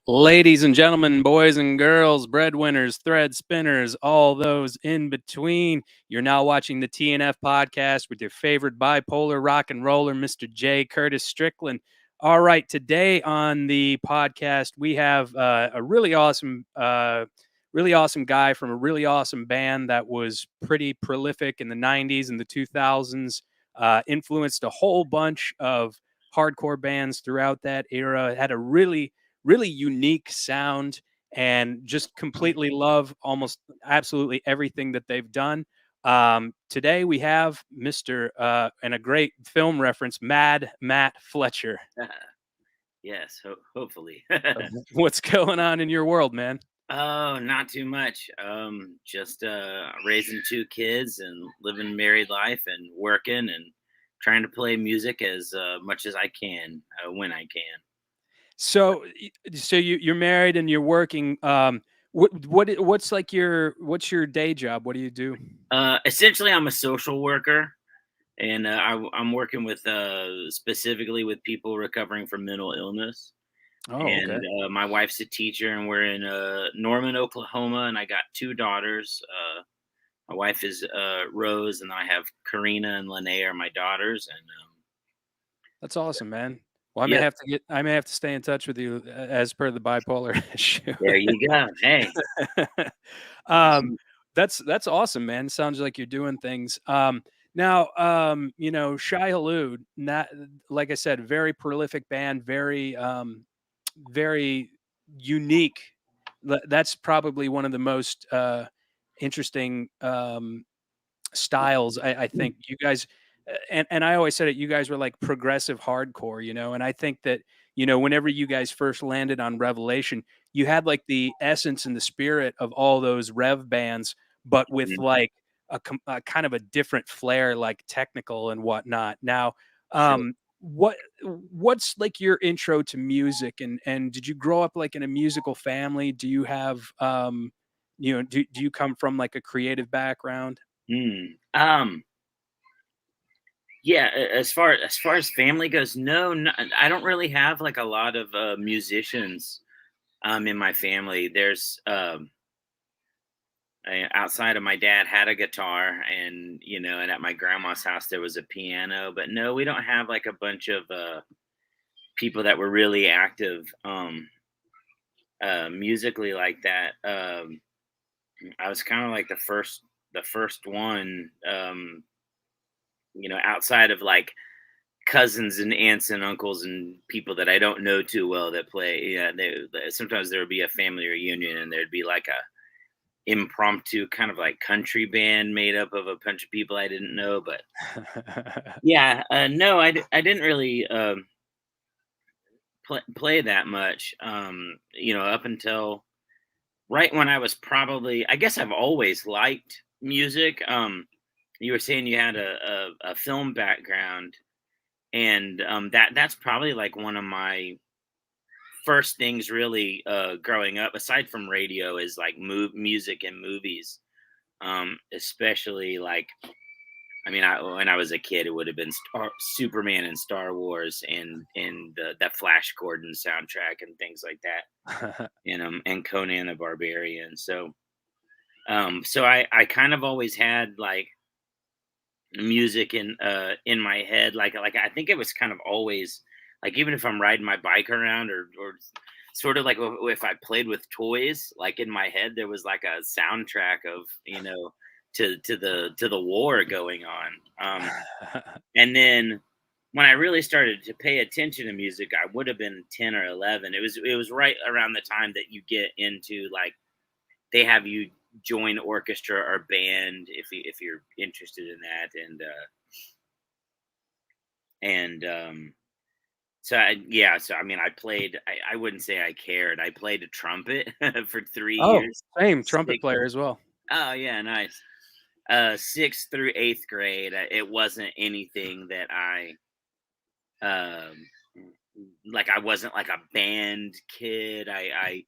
Ladies and gentlemen, boys and girls, breadwinners, thread spinners, all those in between, you're now watching the TNF podcast with your favorite bipolar rock and roller, Mr. J. Curtis Strickland. All right, today on the podcast, we have a really awesome guy from a really awesome band that was pretty prolific in the 90s and the 2000s, influenced a whole bunch of hardcore bands throughout that era, had a really unique sound, and just completely love almost absolutely everything that they've done. Today we have Mr. And a great film reference, Mad Matt Fletcher. Yes, hopefully. What's going on in your world, man? Oh, not too much. Just raising two kids and living married life and working and trying to play music as much as I can when I can. So you're married and you're working. What's your day job? What do you do? Essentially, I'm a social worker, and I'm working with specifically with people recovering from mental illness. Oh, And okay. my wife's a teacher, and we're in Norman, Oklahoma, and I got two daughters. My wife is Rose, and I have Karina and Lene are my daughters. And That's awesome, man. Well, yep, I may have to stay in touch with you as per the bipolar issue. there you go. Hey, um, that's awesome, man. Sounds like you're doing things. Now, Shai Hulud, not like I said, very prolific band, very unique. That's probably one of the most interesting styles. I think you guys, and I always said it. You guys were like progressive hardcore, and I think that whenever you guys first landed on Revelation, you had like the essence and the spirit of all those Rev bands, but with like a kind of a different flair, like technical and whatnot. Now, sure. what's like your intro to music, and did you grow up like in a musical family? Do you have do you come from like a creative background? Mm. Yeah. As far as family goes, no, I don't really have like a lot of musicians in my family. There's outside of my dad had a guitar, and and at my grandma's house there was a piano, but no, we don't have like a bunch of people that were really active musically like that. I was kind of like the first one, outside of like cousins and aunts and uncles and people that I don't know too well that play. Yeah, sometimes there would be a family reunion and there'd be like a impromptu kind of like country band made up of a bunch of people I didn't know. But yeah, no, I didn't really play that much. Up until right when I was probably, I guess I've always liked music. You were saying you had a film background, and that's probably like one of my first things really growing up, aside from radio, is like music and movies. Especially like, I mean, when I was a kid, it would have been Superman and Star Wars and that Flash Gordon soundtrack and things like that, and Conan the Barbarian. So I kind of always had like music in my head. Like I think it was kind of always like, even if I'm riding my bike around, or sort of like if I played with toys, like in my head there was like a soundtrack of to the war going on. And then when I really started to pay attention to music, I would have been 10 or 11. It was right around the time that you get into like, they have you join orchestra or band if you're interested in that. So I mean, I wouldn't say I cared. I played a trumpet for 3 years. Same trumpet Six, player as well. oh yeah, nice. Sixth through eighth grade, it wasn't anything that um like, I wasn't like a band kid. I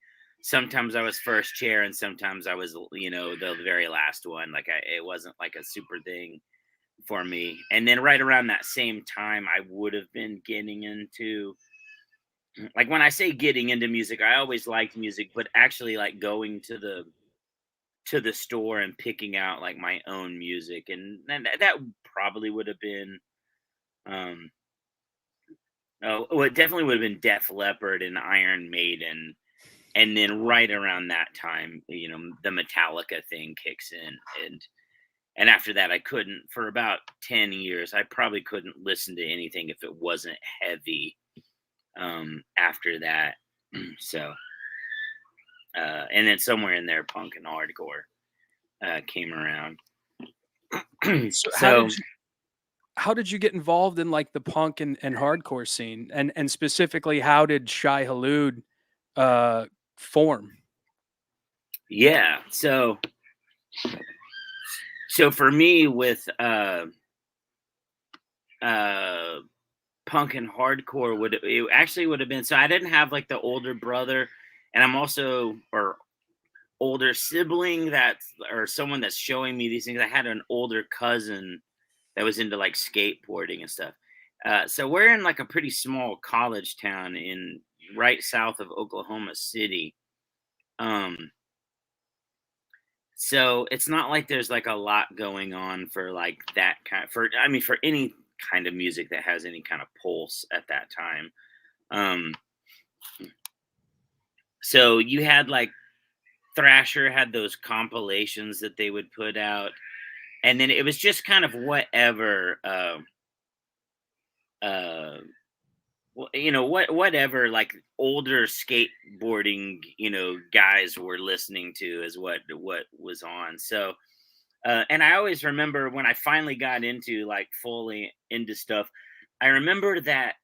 sometimes I was first chair, and sometimes I was the very last one. Like, it wasn't like a super thing for me. And then right around that same time, I would have been getting into, like, when I say getting into music, I always liked music, but actually like going to the store and picking out like my own music, and that probably would have been, um oh, well, it definitely would have been Def Leppard and Iron Maiden. And then right around that time, the Metallica thing kicks in, and after that, I couldn't for about 10 years. I probably couldn't listen to anything if it wasn't heavy. After that, so and then somewhere in there, punk and hardcore came around. So So how did you get involved in like the punk and hardcore scene? And specifically, how did Shai Hulud form? yeah, so for me with punk and hardcore, it actually would have been, so I didn't have like the older brother, and I'm also, or older sibling, or someone that's showing me these things. I had an older cousin that was into like skateboarding and stuff. So we're in like a pretty small college town in right south of Oklahoma City. So it's not like there's like a lot going on for like that kind, for any kind of music that has any kind of pulse at that time. Um, so you had like Thrasher had those compilations that they would put out, and then it was just kind of whatever, uh, whatever like older skateboarding, guys were listening to is what was on. So, and I always remember when I finally got into like fully into stuff, I remember that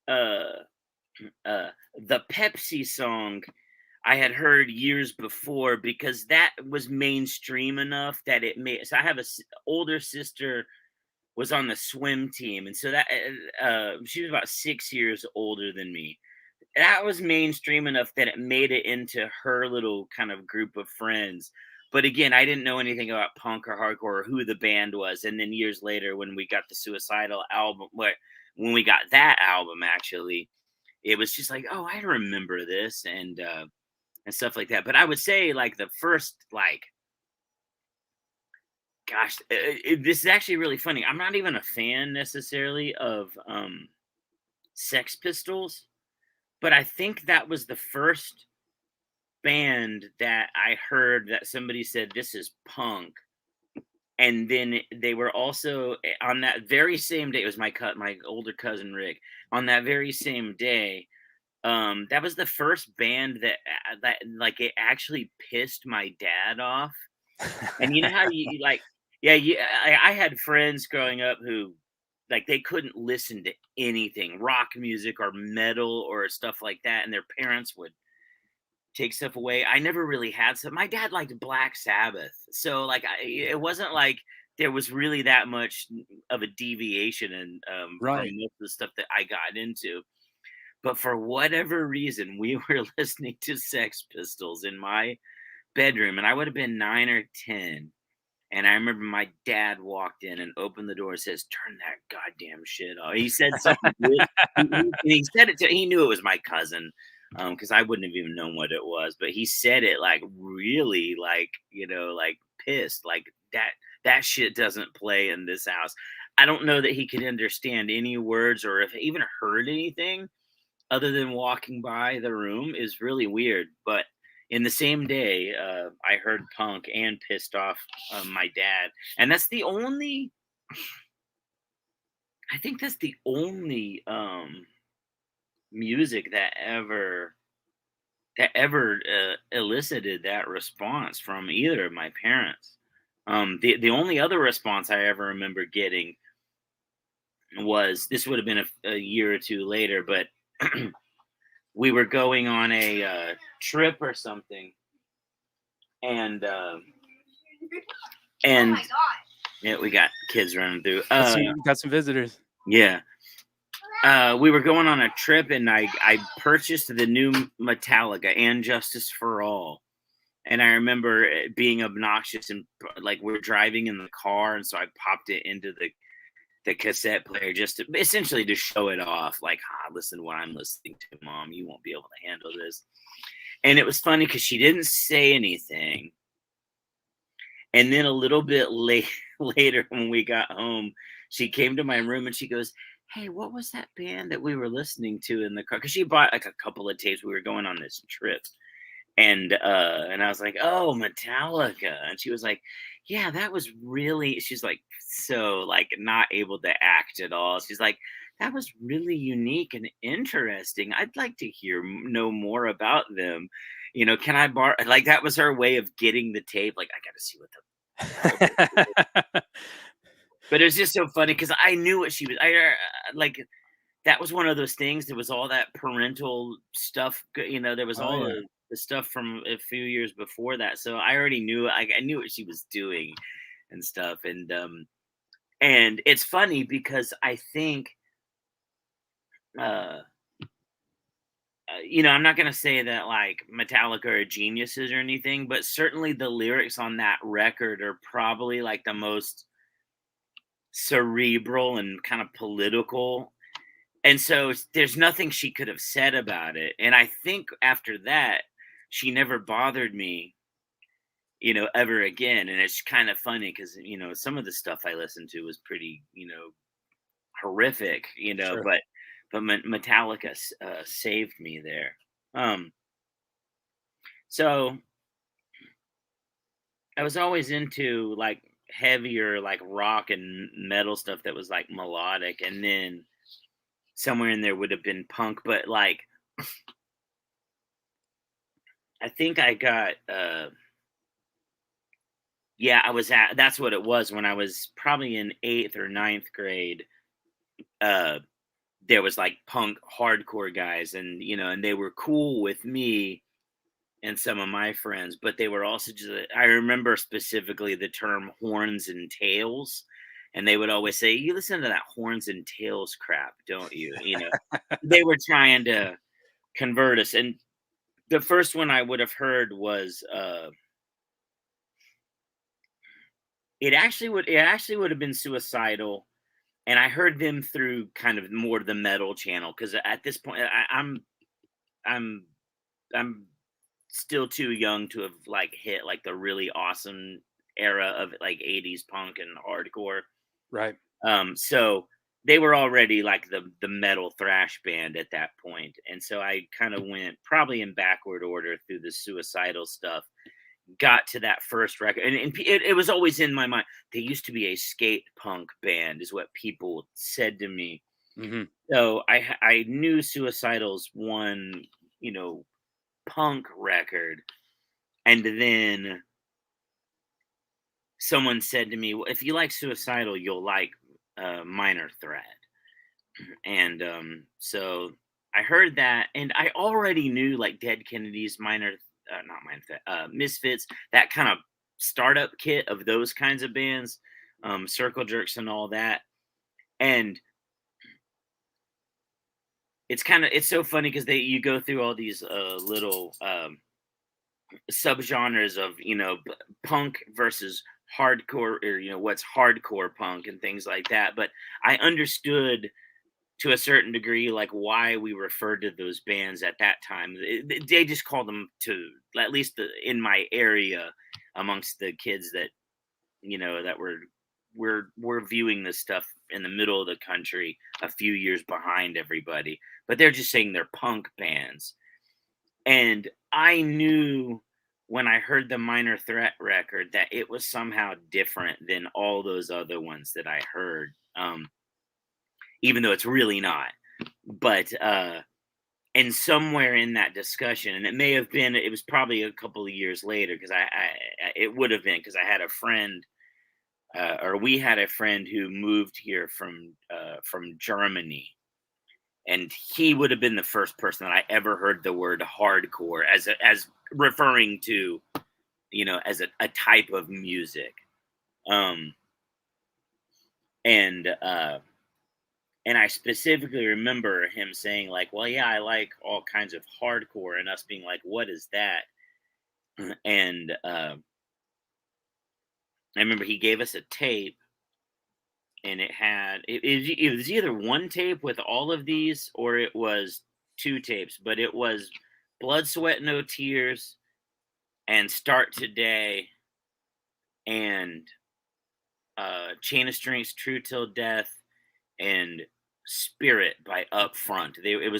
uh, the Pepsi song I had heard years before, because that was mainstream enough that it made. So I have older sister was on the swim team, and so that she was about 6 years older than me. That was mainstream enough that it made it into her little kind of group of friends. But again, I didn't know anything about punk or hardcore or who the band was. And then years later, when we got the Suicidal album, when we got that album, actually, it was just like, oh, I remember this, and stuff like that. But I would say like the first, like, gosh, this is actually really funny. I'm not even a fan necessarily of Sex Pistols, but I think that was the first band that I heard that somebody said this is punk. And then they were also on that very same day. It was my older cousin Rick. On that very same day, that was the first band that like it actually pissed my dad off. And you know how you like, yeah, I had friends growing up who, like, they couldn't listen to anything, rock music or metal or stuff like that, and their parents would take stuff away. I never really had some. My dad liked Black Sabbath, so like it wasn't like there was really that much of a deviation in from Right. most of the stuff that I got into. But for whatever reason, we were listening to Sex Pistols in my bedroom, and I would have been 9 or 10. And I remember my dad walked in and opened the door and says, "Turn that goddamn shit off." He said something good. He said it he knew it was my cousin, because I wouldn't have even known what it was. But he said it like really, like, like pissed, like that shit doesn't play in this house. I don't know that he could understand any words or if he even heard anything other than walking by the room. Is really weird. But in the same day, I heard punk and pissed off my dad, and that's the only. I think that's the only music that ever elicited that response from either of my parents. The only other response I ever remember getting was, this would have been a year or two later, but we were going on a trip or something, and Oh my god. yeah, we got kids running through. Got some visitors. Yeah. We were going on a trip, and I purchased the new Metallica and Justice for All. And I remember it being obnoxious, and like we're driving in the car, and so I popped it into the cassette player just to essentially to show it off, like, listen to what I'm listening to, Mom. You won't be able to handle this. And it was funny because she didn't say anything. And then a little bit later, when we got home, she came to my room and she goes, "Hey, what was that band that we were listening to in the car?" Because she bought like a couple of tapes. We were going on this trip, and I was like, "Oh, Metallica." And she was like, "Yeah, that was really," she's like, so like not able to act at all. She's like, "That was really unique and interesting. I'd like to know more about them. Can I borrow," like that was her way of getting the tape. Like, I got to see what the hell this is. But it was just so funny because I knew what she was. Like, that was one of those things. There was all that parental stuff. There was Oh, all yeah. the stuff from a few years before that. So I already knew. I knew what she was doing and stuff. And it's funny because I think, uh, I'm not gonna say that like Metallica are geniuses or anything, but certainly the lyrics on that record are probably like the most cerebral and kind of political. And so there's nothing she could have said about it. And I think after that, she never bothered me, ever again. And it's kind of funny because, some of the stuff I listened to was pretty, horrific, Sure. but Metallica saved me there. Um, so I was always into like heavier, like rock and metal stuff that was like melodic. And then somewhere in there would have been punk, but like, I think I got, yeah, that's what it was when I was probably in eighth or ninth grade. Uh, there was like punk hardcore guys, and they were cool with me and some of my friends, but they were also just, I remember specifically the term horns and tails. And they would always say, "You listen to that horns and tails crap, don't you?" They were trying to convert us. And the first one I would have heard was, it actually would have been Suicidal, and I heard them through kind of more the metal channel because at this point I'm I'm still too young to have like hit like the really awesome era of like 80s punk and hardcore. Right. So they were already like the metal thrash band at that point, and so I kind of went probably in backward order through the Suicidal stuff, got to that first record, and it was always in my mind. They used to be a skate punk band, is what people said to me. Hmm. So I knew Suicidal's one, punk record, and then someone said to me, "Well, if you like Suicidal, you'll like Minor Threat." And so I heard that, and I already knew like Dead Kennedys, not Minor Threat, Misfits, that kind of startup kit of those kinds of bands, Circle Jerks and all that. And it's so funny because you go through all these little subgenres of punk versus hardcore, or what's hardcore punk and things like that. But I understood to a certain degree like why we referred to those bands at that time. They just called them, to at least in my area, amongst the kids that that we're viewing this stuff in the middle of the country, a few years behind everybody, but they're just saying they're punk bands. And I knew when I heard the Minor Threat record that it was somehow different than all those other ones that I heard, even though it's really not. But and somewhere in that discussion, and it was probably a couple of years later, because it would have been because I had a friend, or we had a friend who moved here from Germany, and he would have been the first person that I ever heard the word hardcore as referring to, as a type of music. Um, and I specifically remember him saying like, "Well, yeah, I like all kinds of hardcore," and us being like, "What is that?" And I remember he gave us a tape, and it was either one tape with all of these, or it was two tapes, but it was Blood, Sweat, No Tears, and Start Today, and Chain of Strings, True Till Death, and Spirit by Up Front.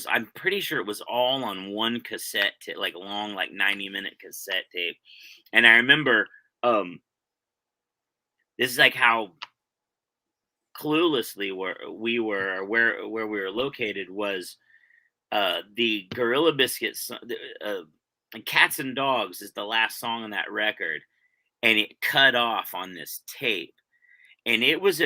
I'm pretty sure it was all on one cassette tape, like long, like 90-minute cassette tape. And I remember this is like how cluelessly we were where we were located was the Gorilla Biscuits Cats and Dogs is the last song on that record, and it cut off on this tape. And it was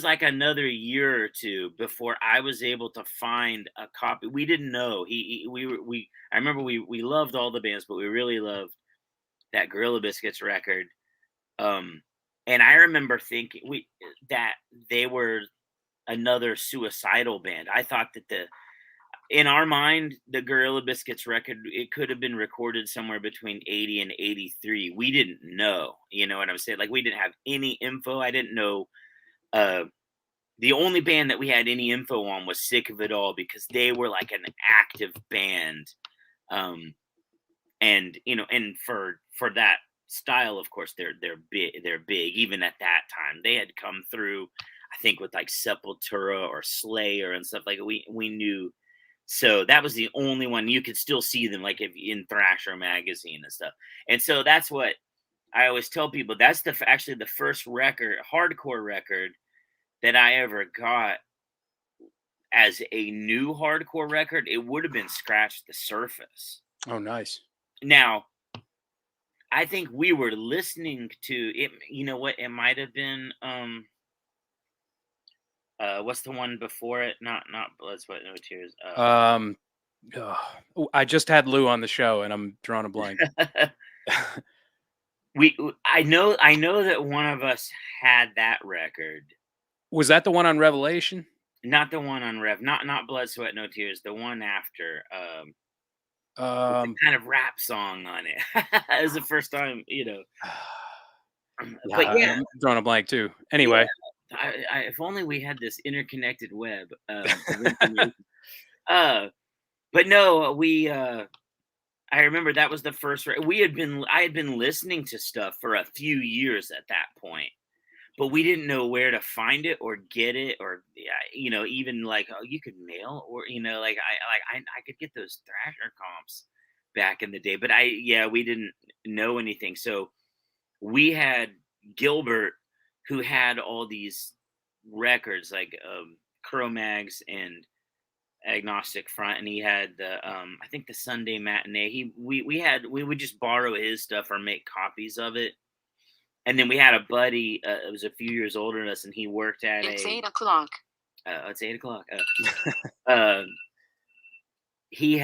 like another year or two before I was able to find a copy. We didn't know. I remember we loved all the bands, but we really loved that Gorilla Biscuits record. And I remember thinking that they were another suicidal band. I thought that in our mind, the Gorilla Biscuits record, it could have been recorded somewhere between 80 and 83. We didn't know, you know what I'm saying? Like, we didn't have any info. I didn't know. The only band that we had any info on was Sick of It All, because they were like an active band. And, you know, and for that style, of course, they're big. Even at that time, they had come through, I think, with like Sepultura or Slayer and stuff like we knew. So that was the only one. You could still see them like in Thrasher magazine and stuff. And so that's what I always tell people. That's actually the first hardcore record that I ever got as a new hardcore record. It would have been Scratch the Surface. Oh, nice. Now, I think we were listening to it. You know what? It might have been what's the one before it? Not Blood, Sweat, No Tears. I just had Lou on the show, and I'm drawing a blank. I know that one of us had that record. Was that the one on Revelation? Not the one on Rev. Not Blood, Sweat, No Tears. The one after. Kind of rap song on it. It was the first time, you know. But yeah, I'm drawing a blank too. Anyway. Yeah, if only we had this interconnected web. But no, I remember that was the first. I had been listening to stuff for a few years at that point, but we didn't know where to find it or get it, or you know, even like, oh, you could mail, or you know, like I could get those Thrasher comps back in the day, but we didn't know anything. So we had Gilbert, who had all these records like Cro-Mags and Agnostic Front, and he had the I think the Sunday Matinee. We would just borrow his stuff or make copies of it. And then we had a buddy, it was a few years older than us, and he worked at It's 8 o'clock. It's 8 o'clock. He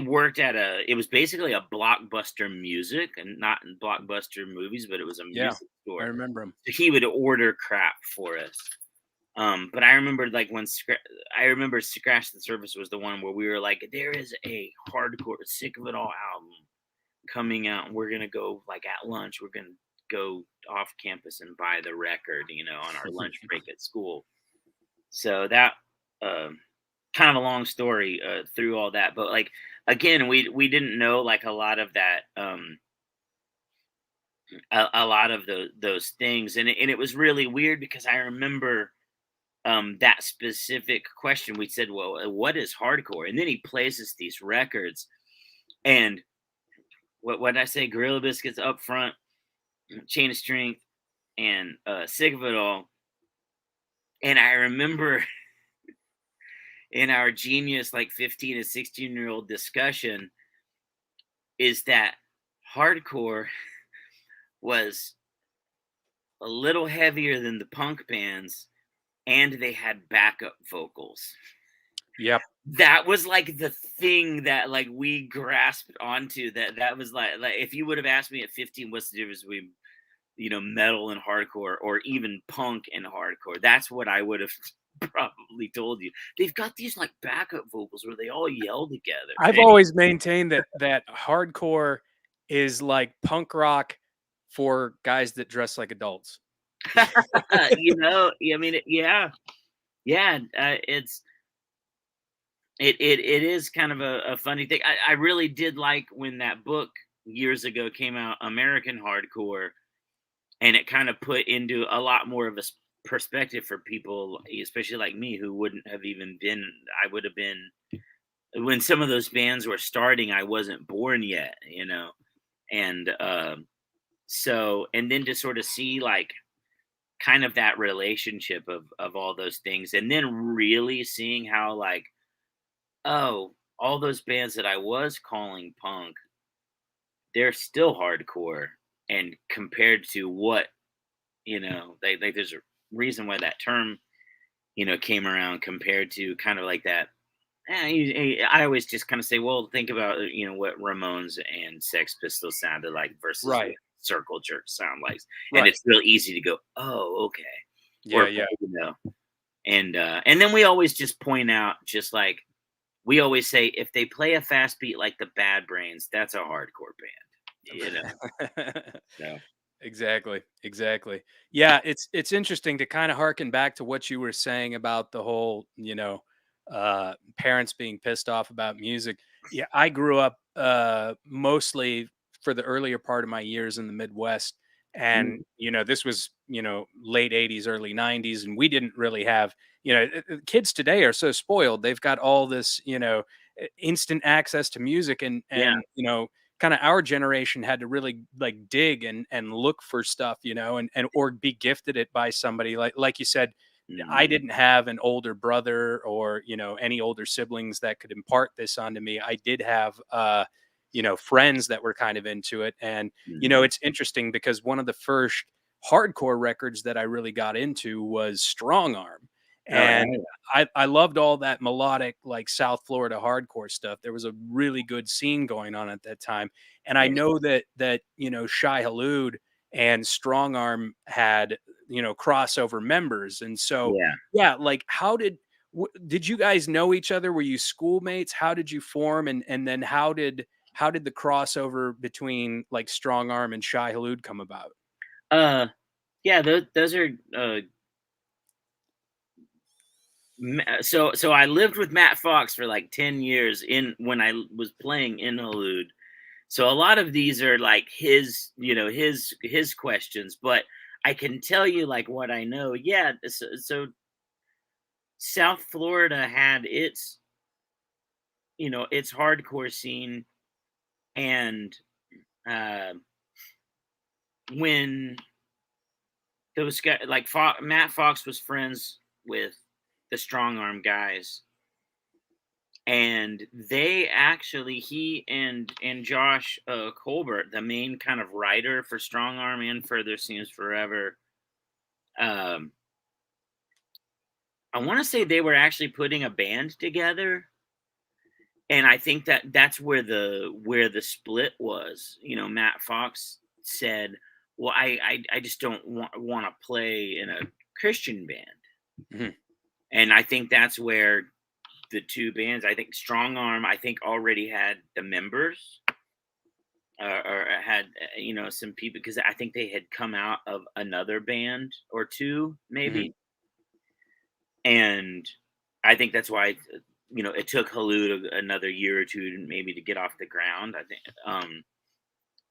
worked at it was basically a Blockbuster Music, and not in Blockbuster Movies, but it was a music store. I remember him. So he would order crap for us. But I remember like Scratch the Surface was the one where we were like, there is a hardcore Sick of It All album coming out, and we're gonna go like at lunch, we're gonna go off campus and buy the record, you know, on our lunch break at school. So that kind of a long story through all that, but like again, we didn't know like a lot of that a lot of those things, and it was really weird because I remember that specific question. We said, well, what is hardcore? And then he plays us these records, and what did I say? Gorilla Biscuits, Up Front, Chain of Strength, and Sick of It All. And I remember in our genius like 15 and 16-year-old discussion is that hardcore was a little heavier than the punk bands, and they had backup vocals. Yep. That was like the thing that like we grasped onto. That was like if you would have asked me at 15 what's the difference between, you know, metal and hardcore, or even punk and hardcore, that's what I would have probably told you. They've got these like backup vocals where they all yell together. I've always maintained that hardcore is like punk rock for guys that dress like adults. I mean, yeah. It is kind of a funny thing. I really did like when that book years ago came out, American Hardcore, and it kind of put into a lot more of a perspective for people, especially like me, who wouldn't have even been. I would have been when some of those bands were starting. I wasn't born yet, and and then to sort of see like kind of that relationship of all those things, and then really seeing how like, oh, all those bands that I was calling punk, they're still hardcore, and compared to what, there's a reason why that term, came around, compared to kind of like that. I always just kind of say, well, think about, what Ramones and Sex Pistols sounded like versus what Right. Circle Jerk sound like, and Right. it's real easy to go, oh, okay, Yeah. or Yeah. and then we always just point out, just like we always say, if they play a fast beat like the Bad Brains, that's a hardcore band. So Exactly. Exactly. Yeah, it's interesting to kind of harken back to what you were saying about the whole, parents being pissed off about music. Yeah, I grew up mostly for the earlier part of my years in the Midwest, and mm, this was, late 80s, early 90s, and we didn't really have, kids today are so spoiled. They've got all this, instant access to music, and yeah, kind of our generation had to really like dig and look for stuff, and or be gifted it by somebody, like you said. I mhm, didn't have an older brother or any older siblings that could impart this onto me. I did have friends that were kind of into it. And mhm. it's interesting because one of the first hardcore records that I really got into was Strong Arm. Oh, And hell I loved all that melodic, like South Florida hardcore stuff. There was a really good scene going on at that time, and I yeah. know that Shai Hulud and Strong Arm had crossover members, and so Yeah. yeah, like did you guys know each other? Were you schoolmates? How did you form, and then how did the crossover between like Strong Arm and Shai Hulud come about? Yeah, those are so I lived with Matt Fox for like 10 years in when I was playing in Halud. So a lot of these are like his questions, but I can tell you like what I know. Yeah, so South Florida had its hardcore scene, and uh when those guys like Matt Fox was friends with the Strong Arm guys, and they actually he and Josh Colbert, the main kind of writer for Strong Arm and Further Seems Forever, um, I want to say they were actually putting a band together, and I think that's where the split was. Matt Fox said, "Well, I just don't want to play in a Christian band," Mhm. and I think that's where the two bands. I think Strong Arm, I think, already had the members, or had some people, because I think they had come out of another band or two Mhm. maybe, and I think that's why it took Halud another year or two maybe to get off the ground. I think,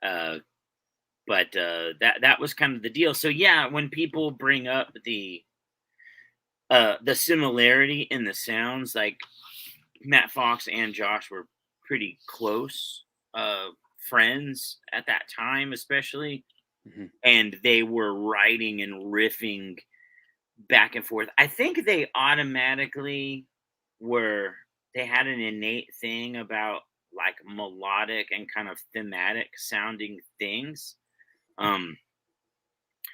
uh, but that was kind of the deal. So yeah, when people bring up the similarity in the sounds, like Matt Fox and Josh were pretty close uh, friends at that time, especially, Mhm. and they were writing and riffing back and forth. I think they automatically were. They had an innate thing about like melodic and kind of thematic sounding things. Um,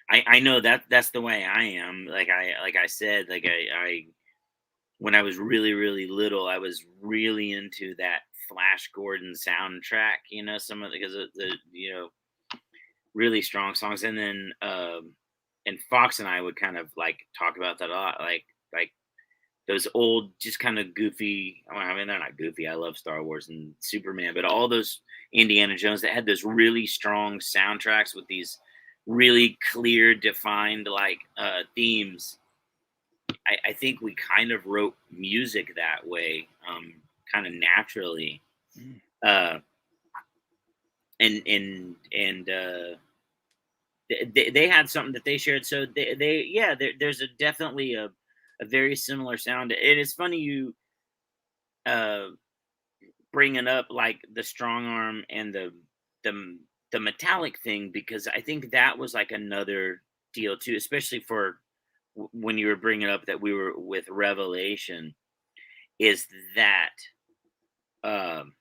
I know that's the way I am. Like I said, I when I was really, really little, I was really into that Flash Gordon soundtrack, some of because of the really strong songs. And then and Fox and I would kind of like talk about that a lot. Like those old, just kind of goofy. I mean, they're not goofy. I love Star Wars and Superman, but all those Indiana Jones that had those really strong soundtracks with these really clear, defined themes. I think we kind of wrote music that way, kind of naturally, uh, and they had something that they shared. So there's definitely a very similar sound. And it's funny you uh, bringing up like the strong arm and the the metallic thing, because I think that was like another deal too, especially for when you were bringing up that we were with Revelation, is that um,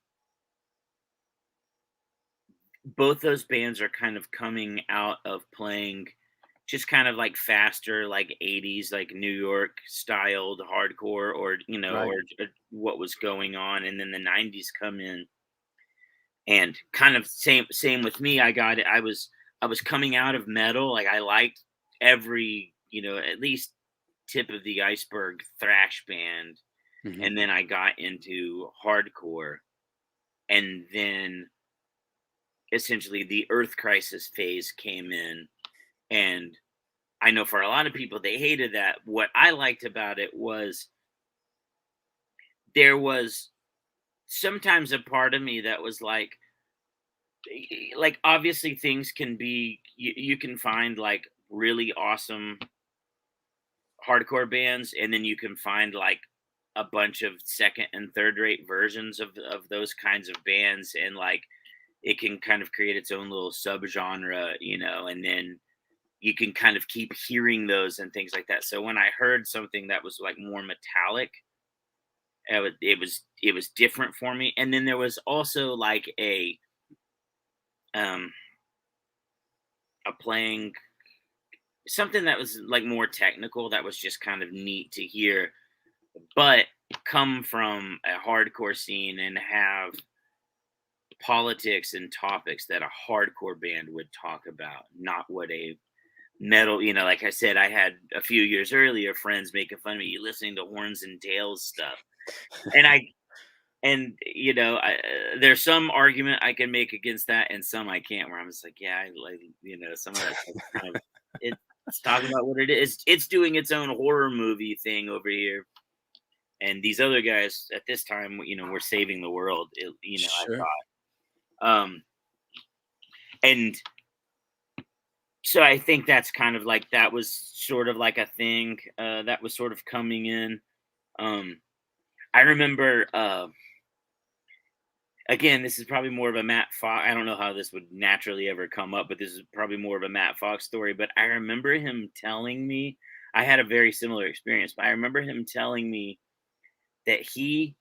both those bands are kind of coming out of playing just kind of like faster, like 80s, like New York styled hardcore, or Right. or what was going on, and then the 90s come in, and kind of same with me. I was coming out of metal, like I liked every, at least tip of the iceberg thrash band, Hmm. and then I got into hardcore, and then essentially the Earth Crisis phase came in, and I know for a lot of people they hated that. What I liked about it was there was sometimes a part of me that was like obviously things can be, you can find like really awesome hardcore bands, and then you can find like a bunch of second and third rate versions of those kinds of bands, and like it can kind of create its own little subgenre, and then you can kind of keep hearing those and things like that. So when I heard something that was like more metallic, it was different for me. And then there was also like um a playing something that was like more technical, that was just kind of neat to hear, but come from a hardcore scene and have politics and topics that a hardcore band would talk about, not what a metal, like I said, I had a few years earlier friends making fun of me, you listening to Horns and Tails stuff. And there's some argument I can make against that, and some I can't, where I'm just like, yeah, I like, some of that stuff kind of, it's talking about what it is. It's doing its own horror movie thing over here. And these other guys at this time, were saving the world. I Sure. thought, and so I think that's kind of like, that was sort of like a thing that was sort of coming in. Um, I remember, again, this is probably more of a Matt Fox. I don't know how this would naturally ever come up, but this is probably more of a Matt Fox story. But I remember him telling me, I had a very similar experience, but I remember him telling me that he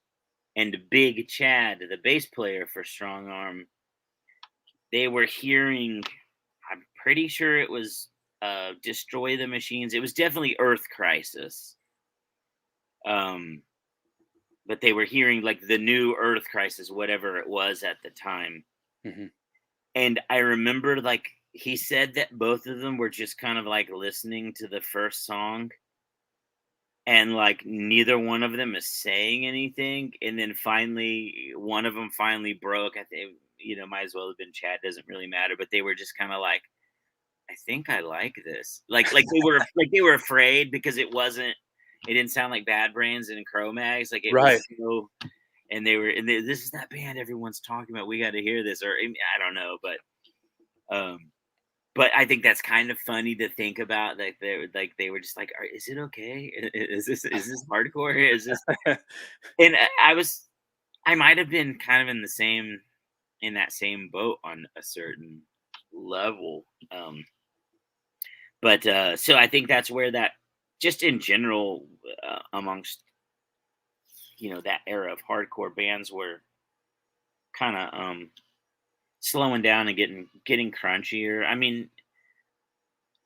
and Big Chad, the bass player for Strong Arm, they were hearing, I'm pretty sure it was Destroy the Machines. It was definitely Earth Crisis. Um, but they were hearing like the new Earth Crisis, whatever it was at the time. Hmm. And I remember like he said that both of them were just kind of like listening to the first song, and like neither one of them is saying anything. And then finally, one of them finally broke. I think, might as well have been Chad, doesn't really matter. But they were just kind of like, I think I like this. Like they were afraid because it didn't sound like Bad Brains and Cro-Mags. Like it was Right. so, this is that band everyone's talking about. We got to hear this, or I don't know, but I think that's kind of funny to think about. Like they were just like, is it okay? Is this hardcore? Is this? And I might have been kind of in that same boat on a certain level. But so I think that's where that, just in general, amongst that era of hardcore bands, were kind of slowing down and getting crunchier. I mean,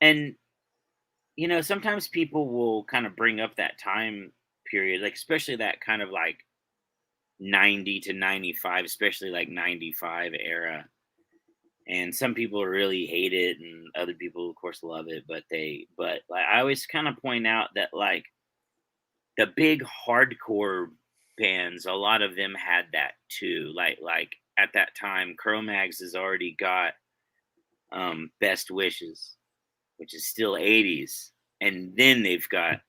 and sometimes people will kind of bring up that time period, like especially that kind of like 90 to 95, especially like 95 era. And some people really hate it, and other people, of course, love it. But like, I always kind of point out that like the big hardcore bands, a lot of them had that too. Like at that time, Cro-Mags has already got Best Wishes, which is still 80s, and then they've got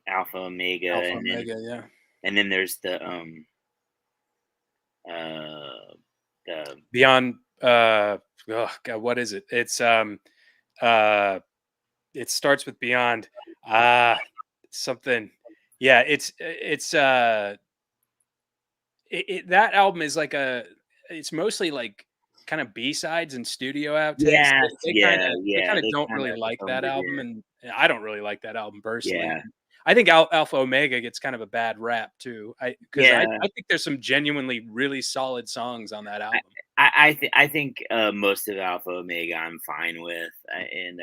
Alpha Omega, Alpha Omega, yeah. and then there's uh the Beyond oh God, what is it? It's uh it starts with Beyond. Something. Yeah, that album is like it's mostly like kind of B-sides and studio outtakes. yes, They kind yeah, of they yeah, kind of they don't kind really of like honed that it album, in. and I don't really like that album personally. Yeah, I think Alpha Omega gets kind of a bad rap too. I yeah. think there's some genuinely really solid songs on that album. I think most of Alpha Omega I'm fine with, and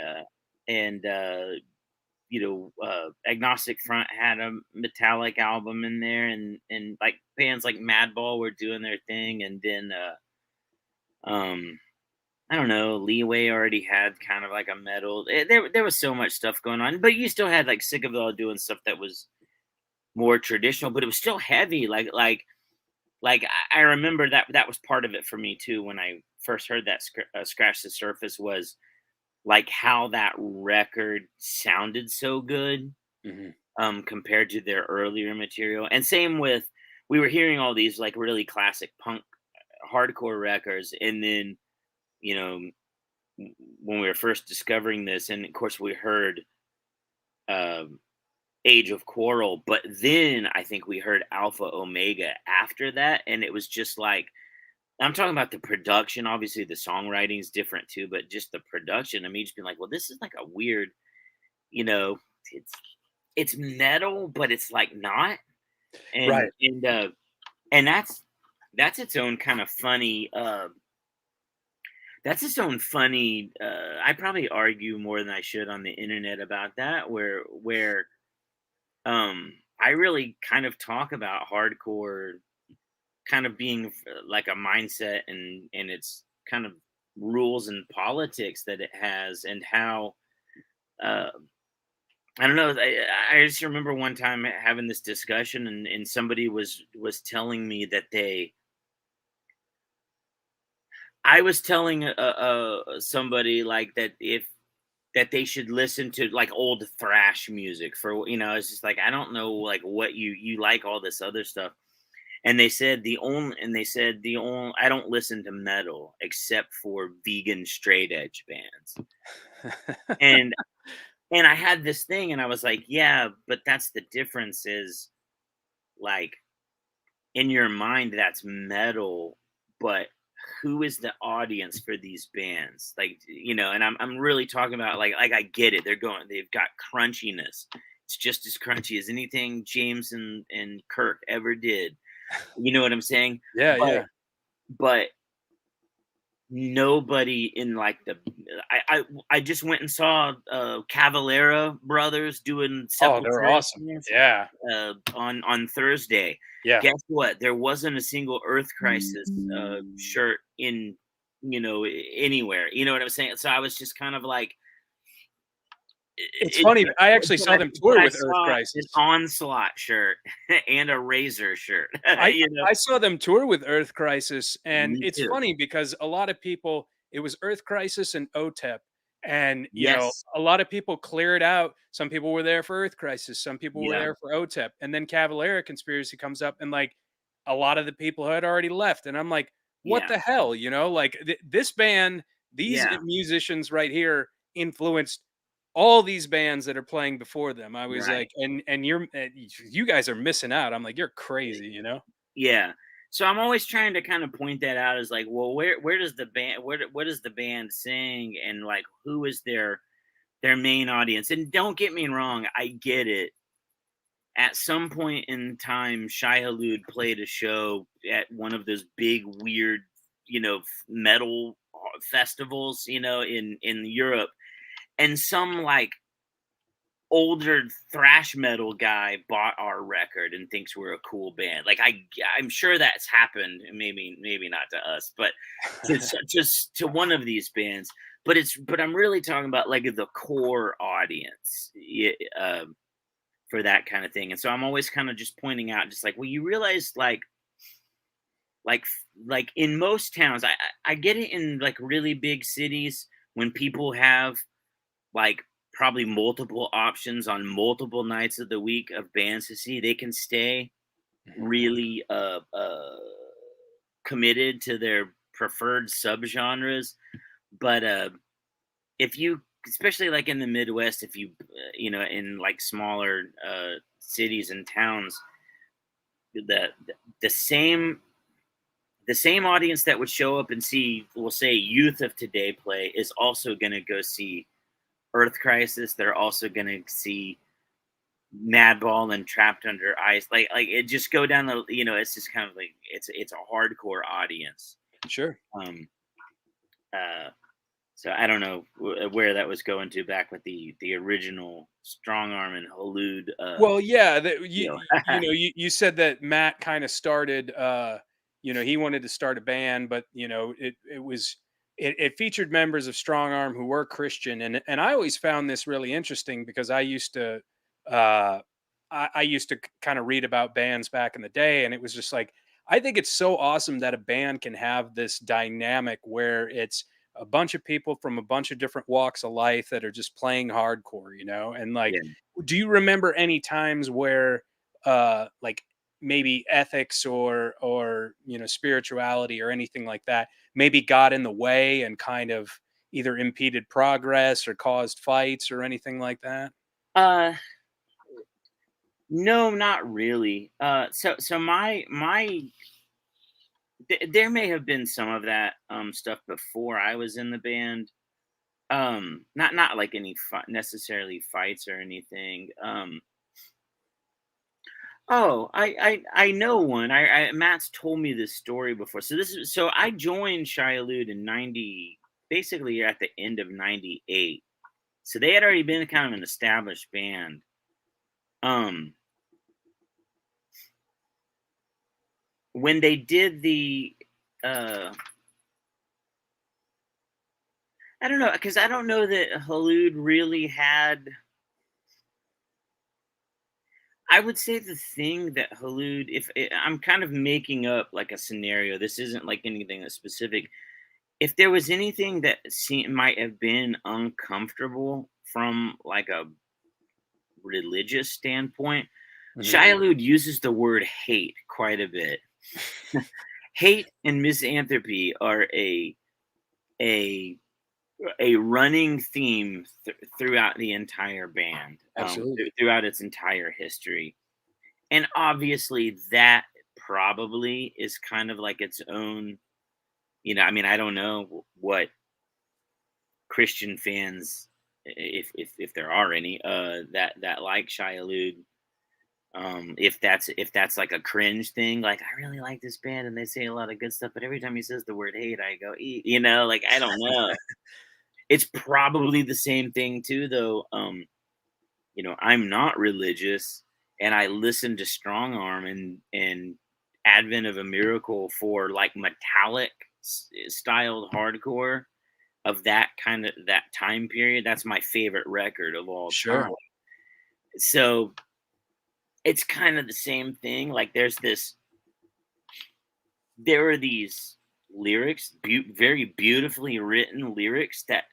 Agnostic Front had a Metallic album in there, and like bands like Madball were doing their thing, and then um I don't know, Leeway already had kind of like a metal. There was so much stuff going on, but you still had like Sick of It All doing stuff that was more traditional, but it was still heavy. I remember that was part of it for me too when I first heard that Scratch the Surface, was like how that record sounded so good Mhm. compared to their earlier material. And same with, we were hearing all these like really classic punk hardcore records, and then you know when we were first discovering this, and of course we heard um Age of Quarrel, but then I think we heard Alpha Omega after that, and it was just like, I'm talking about the production. Obviously, the songwriting is different too, but just the production. I mean, just being like, well, this is like a weird, you know, it's it's metal, but it's like not, and Right. and that's its own kind of funny. That's its own funny. I probably argue more than I should on the internet about that, where I really kind of talk about hardcore kind of being like a mindset, and its kind of rules and politics that it has, and how uh I don't know, I just remember one time having this discussion, and somebody was telling me that I was telling somebody like that, if that they should listen to like old thrash music for, it's just like, I don't know, like what you like all this other stuff. And they said the only I don't listen to metal except for vegan straight edge bands. And I had this thing, and I was like, yeah, but that's the difference, is like, in your mind that's metal, but who is the audience for these bands? Like, and I'm really talking about like I get it. They've got crunchiness. It's just as crunchy as anything James and Kirk ever did. You know what I'm saying? Yeah, But yeah. but nobody in like the I just went and saw Cavalera Brothers doing Oh, they're Sepultura awesome. Yeah. on Thursday. Yeah. Guess what? There wasn't a single Earth Crisis shirt in anywhere. You know what I'm saying? So I was just kind of like, It's funny, I actually saw them but tour I with Earth saw an Crisis. Onslaught shirt and a Razor shirt. I you know, I saw them tour with Earth Crisis, and me it's too. funny because a lot of people, it was Earth Crisis and OTEP, and Yes. a lot of people cleared out. Some people were there for Earth Crisis, some people were Yeah. there for OTEP, and then Cavalera Conspiracy comes up, and like a lot of the people had already left, and I'm like, what Yeah. the hell, like this band, these Yeah. musicians right here influenced all these bands that are playing before them. I was Right. like, and you guys are missing out. I'm like, you're crazy. Yeah. So I'm always trying to kind of point that out as like, well, where does the band what does the band sing, and like who is their main audience? And don't get me wrong, I get it. At some point in time, Shai Hulud played a show at one of those big weird, metal festivals, in Europe, and some like older thrash metal guy bought our record and thinks we're a cool band. Like I'm sure that's happened, and maybe not to us, but just to one of these bands. But I'm really talking about like the core audience. Yeah, for that kind of thing. And so I'm always kind of just pointing out, just like, well, you realize like like in most towns, I get it in like really big cities when people have like probably multiple options on multiple nights of the week of bands to see, they can stay Mhm. really committed to their preferred subgenres. But if you, especially like in the Midwest, if you you know, in like smaller cities and towns, the the same the same audience that would show up and see, we'll say, Youth of Today play is also going to go see Earth Crisis. They're also going to see Madball and Trapped Under Ice. Like it just go down the, you know, it's just kind of like it's a hardcore audience. Sure. Um, uh, so I don't know where that was going to back with the original Strong Arm and Hulud. Well, yeah, You know, you said that Matt kind of started, he wanted to start a band, but it featured members of Strong Arm who were Christian, and I always found this really interesting because uh I used to kind of read about bands back in the day, and it was just like, I think it's so awesome that a band can have this dynamic where it's a bunch of people from a bunch of different walks of life that are just playing hardcore, and like, yeah. do you remember any times where like maybe ethics or spirituality or anything like that maybe got in the way and kind of either impeded progress or caused fights or anything like that? Uh, no, not really. So there may have been some of that stuff before I was in the band. Not like any necessarily fights or anything. Oh, I know one. Matt's told me this story before. So I joined Shai Hulud in 90, basically at the end of 98. So they had already been kind of an established band. Um when they did the uh I don't know, because I don't know that Hulud really had. I would say the thing that Hulud, if I'm kind of making up like a scenario, this isn't like anything that's specific. If there was anything that might have been uncomfortable from like a religious standpoint, Mhm. Shai Hulud uses the word hate quite a bit. Hate and misanthropy are a a running theme throughout the entire band, Absolutely. throughout its entire history. And obviously, that probably is kind of like its own, I mean, I don't know what Christian fans, if there are any, that like Shai Hulud, if that's like a cringe thing, like, I really like this band and they say a lot of good stuff, but every time he says the word hate, I go, like, I don't know. It's probably the same thing too, though. I'm not religious, and I listen to Strong Arm and Advent of a Miracle for like metallic styled hardcore of that time period. That's my favorite record of all time. Sure. So it's kind of the same thing. Like there are these lyrics, very beautifully written lyrics that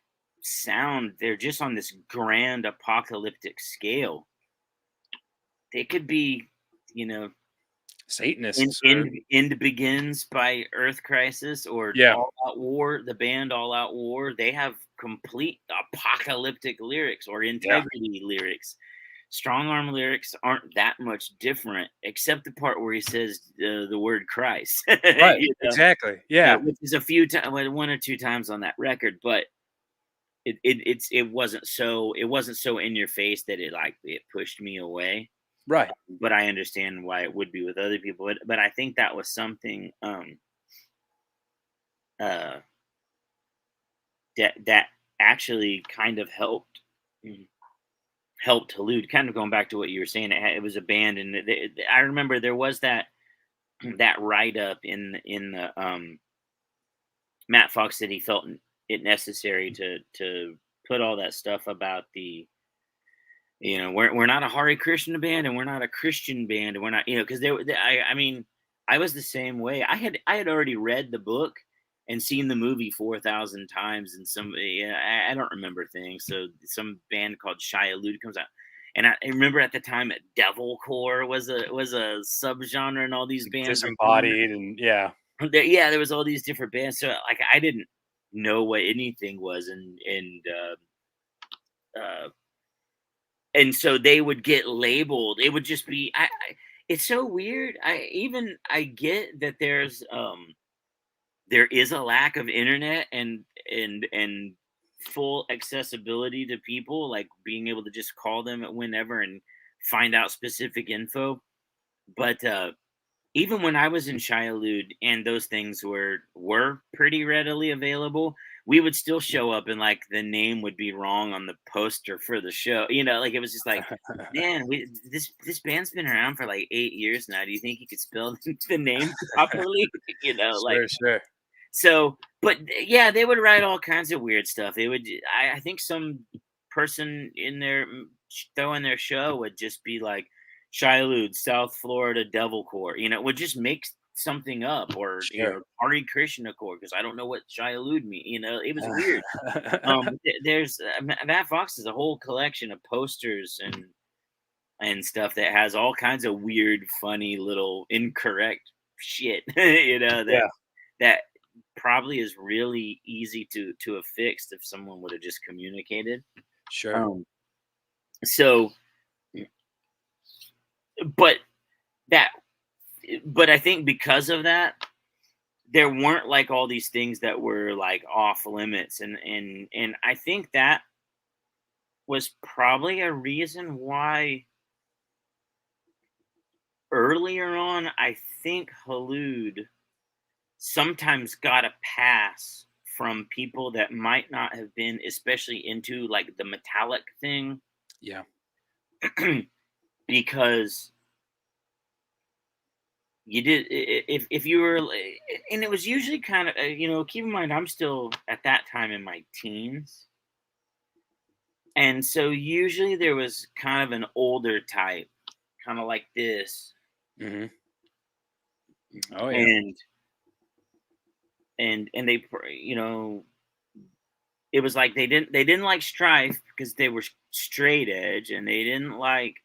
they're just on this grand apocalyptic scale. They could be, you know, Satanists or End Begins by Earth Crisis, or yeah. All Out War, the band All Out War. They have complete apocalyptic lyrics or Yeah. integrity lyrics. Strong Arm lyrics aren't that much different, except the part where he says the word Christ, Right. Exactly. Yeah. which is a few times, one or two times on that record, but it wasn't so in your face that it pushed me away. Right. But I understand why it would be with other people. But I think that was something uh, that actually kind of helped Halud. Kind of going back to what you were saying, it was a band, and I remember there was that that write up in the Matt Fox said he felt it necessary to put all that stuff about the we're not a Hare Krishna band, and we're not a Christian band, and we're not, because I mean, I was the same way. I had already read the book and seen the movie 4,000 times, and I don't remember things. So some band called Shai Hulud comes out, and I remember at the time that Devilcore was a subgenre, and all these bands were coming. Disembodied, and yeah, Yeah, there was all these different bands. So like I didn't know what anything was, uh, and so they would get labeled. It would just be it's so weird. I get that there is a lack of internet and full accessibility to people, like being able to just call them at whenever and find out specific info. But even when I was in Shai Hulud and those things were pretty readily available, we would still show up and like the name would be wrong on the poster for the show. Like it was just like, man, this band's been around for like 8 years now. Do you think you could spell the name properly? Like, sure, sure. so. But yeah, they would write all kinds of weird stuff. They would. I think some person in there throwing their show would just be like Shai Hulud, South Florida Devilcore, would just make something up, or Sure. Hare Krishna core, because I don't know what Shai Hulud mean. It was weird. There's Matt Fox is a whole collection of posters and stuff that has all kinds of weird, funny little incorrect shit. That Yeah, that probably is really easy to have fixed if someone would have just communicated. sure. Um, so, but that, but I think because of that, there weren't like all these things that were like off limits, and I think that was probably a reason why earlier on, I think Halud sometimes got a pass from people that might not have been especially into like the metallic thing. Yeah, Because you did, if you were, and it was usually kind of, keep in mind I'm still at that time in my teens, and so usually there was kind of an older type, kind of like this. hmm. Oh yeah, and and they, it was like they didn't like Strife because they were straight edge, and they didn't like,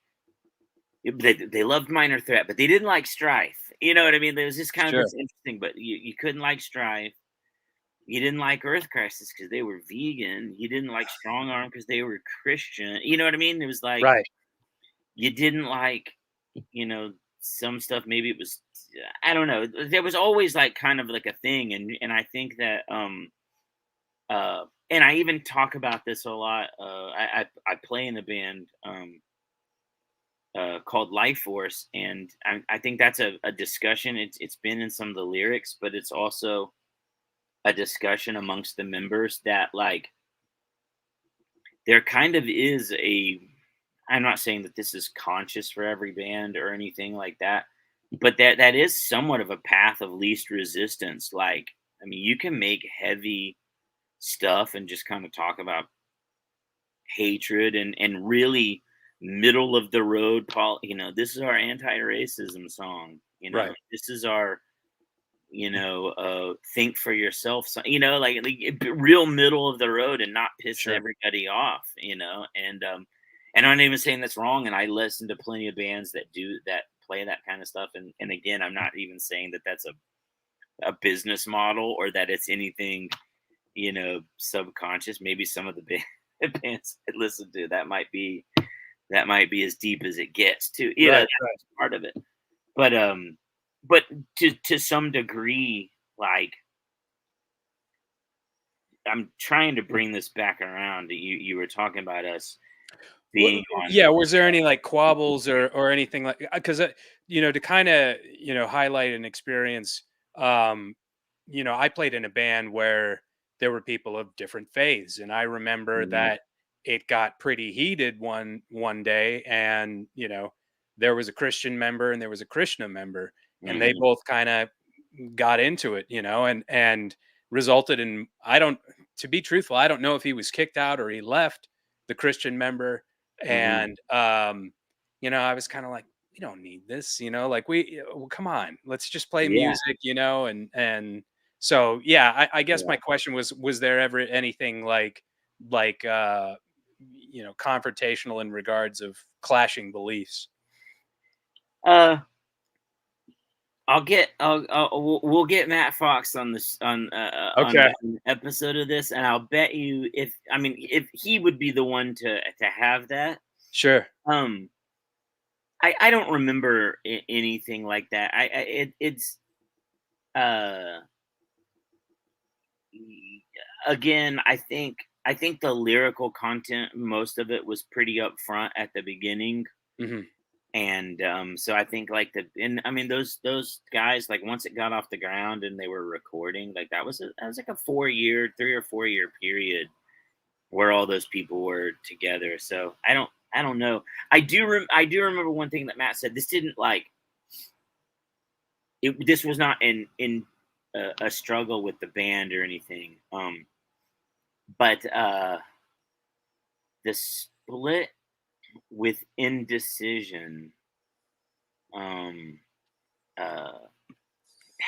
they loved Minor Threat, but they didn't like Strife. You know what I mean? There was just kind of sure. this interesting, but you couldn't like Strife. You didn't like Earth Crisis because they were vegan. You didn't like Strong Arm because they were Christian. You know what I mean? It was like Right. you didn't like, some stuff. Maybe it was, I don't know. There was always like kind of like a thing, and I think that and I even talk about this a lot. I play in a band called Life Force, and I think that's a discussion. It's been in some of the lyrics, but it's also a discussion amongst the members that like there kind of is a. I'm not saying that this is conscious for every band or anything like that, but that is somewhat of a path of least resistance. Like, I mean, you can make heavy stuff and just kind of talk about hatred and really middle of the road, Paul. This is our anti-racism song. Right. This is our, think for yourself. So, like real middle of the road, and not piss Sure. everybody off. And I'm not even saying that's wrong. And I listen to plenty of bands that do that, play that kind of stuff. And again, I'm not even saying that that's a business model, or that it's anything, subconscious. Maybe some of the bands I listen to, that might be as deep as it gets too. Right. That's part of it. But to some degree, like, I'm trying to bring this back around. You were talking about us being on. Yeah, was there any like quabbles or anything like, because to kind of highlight an experience, um I played in a band where there were people of different faiths, and I remember Mhm, that it got pretty heated one day, and there was a Christian member and there was a Krishna member, and they mhm, both kind of got into it, and resulted in, I don't, to be truthful, I don't know if he was kicked out or he left, the Christian member. Mm-hmm. And I was kind of like, we don't need this, like well, come on, let's just play Yeah. music, and so yeah, I guess Yeah. my question was there ever anything like confrontational in regards of clashing beliefs? Uh, we'll get Matt Fox on this on Okay, an episode of this, and I'll bet you if he would be the one to have that. sure. Um, I don't remember anything like that. It's uh again, I think the lyrical content, most of it was pretty upfront at the beginning. Hmm. And so I think like and I mean those guys, like once it got off the ground and they were recording, like that was like a 4 year 3 or 4 year period where all those people were together. So I don't know. I do remember one thing that Matt said. This didn't like it. This was not in a struggle with the band or anything. But the split with Indecision um uh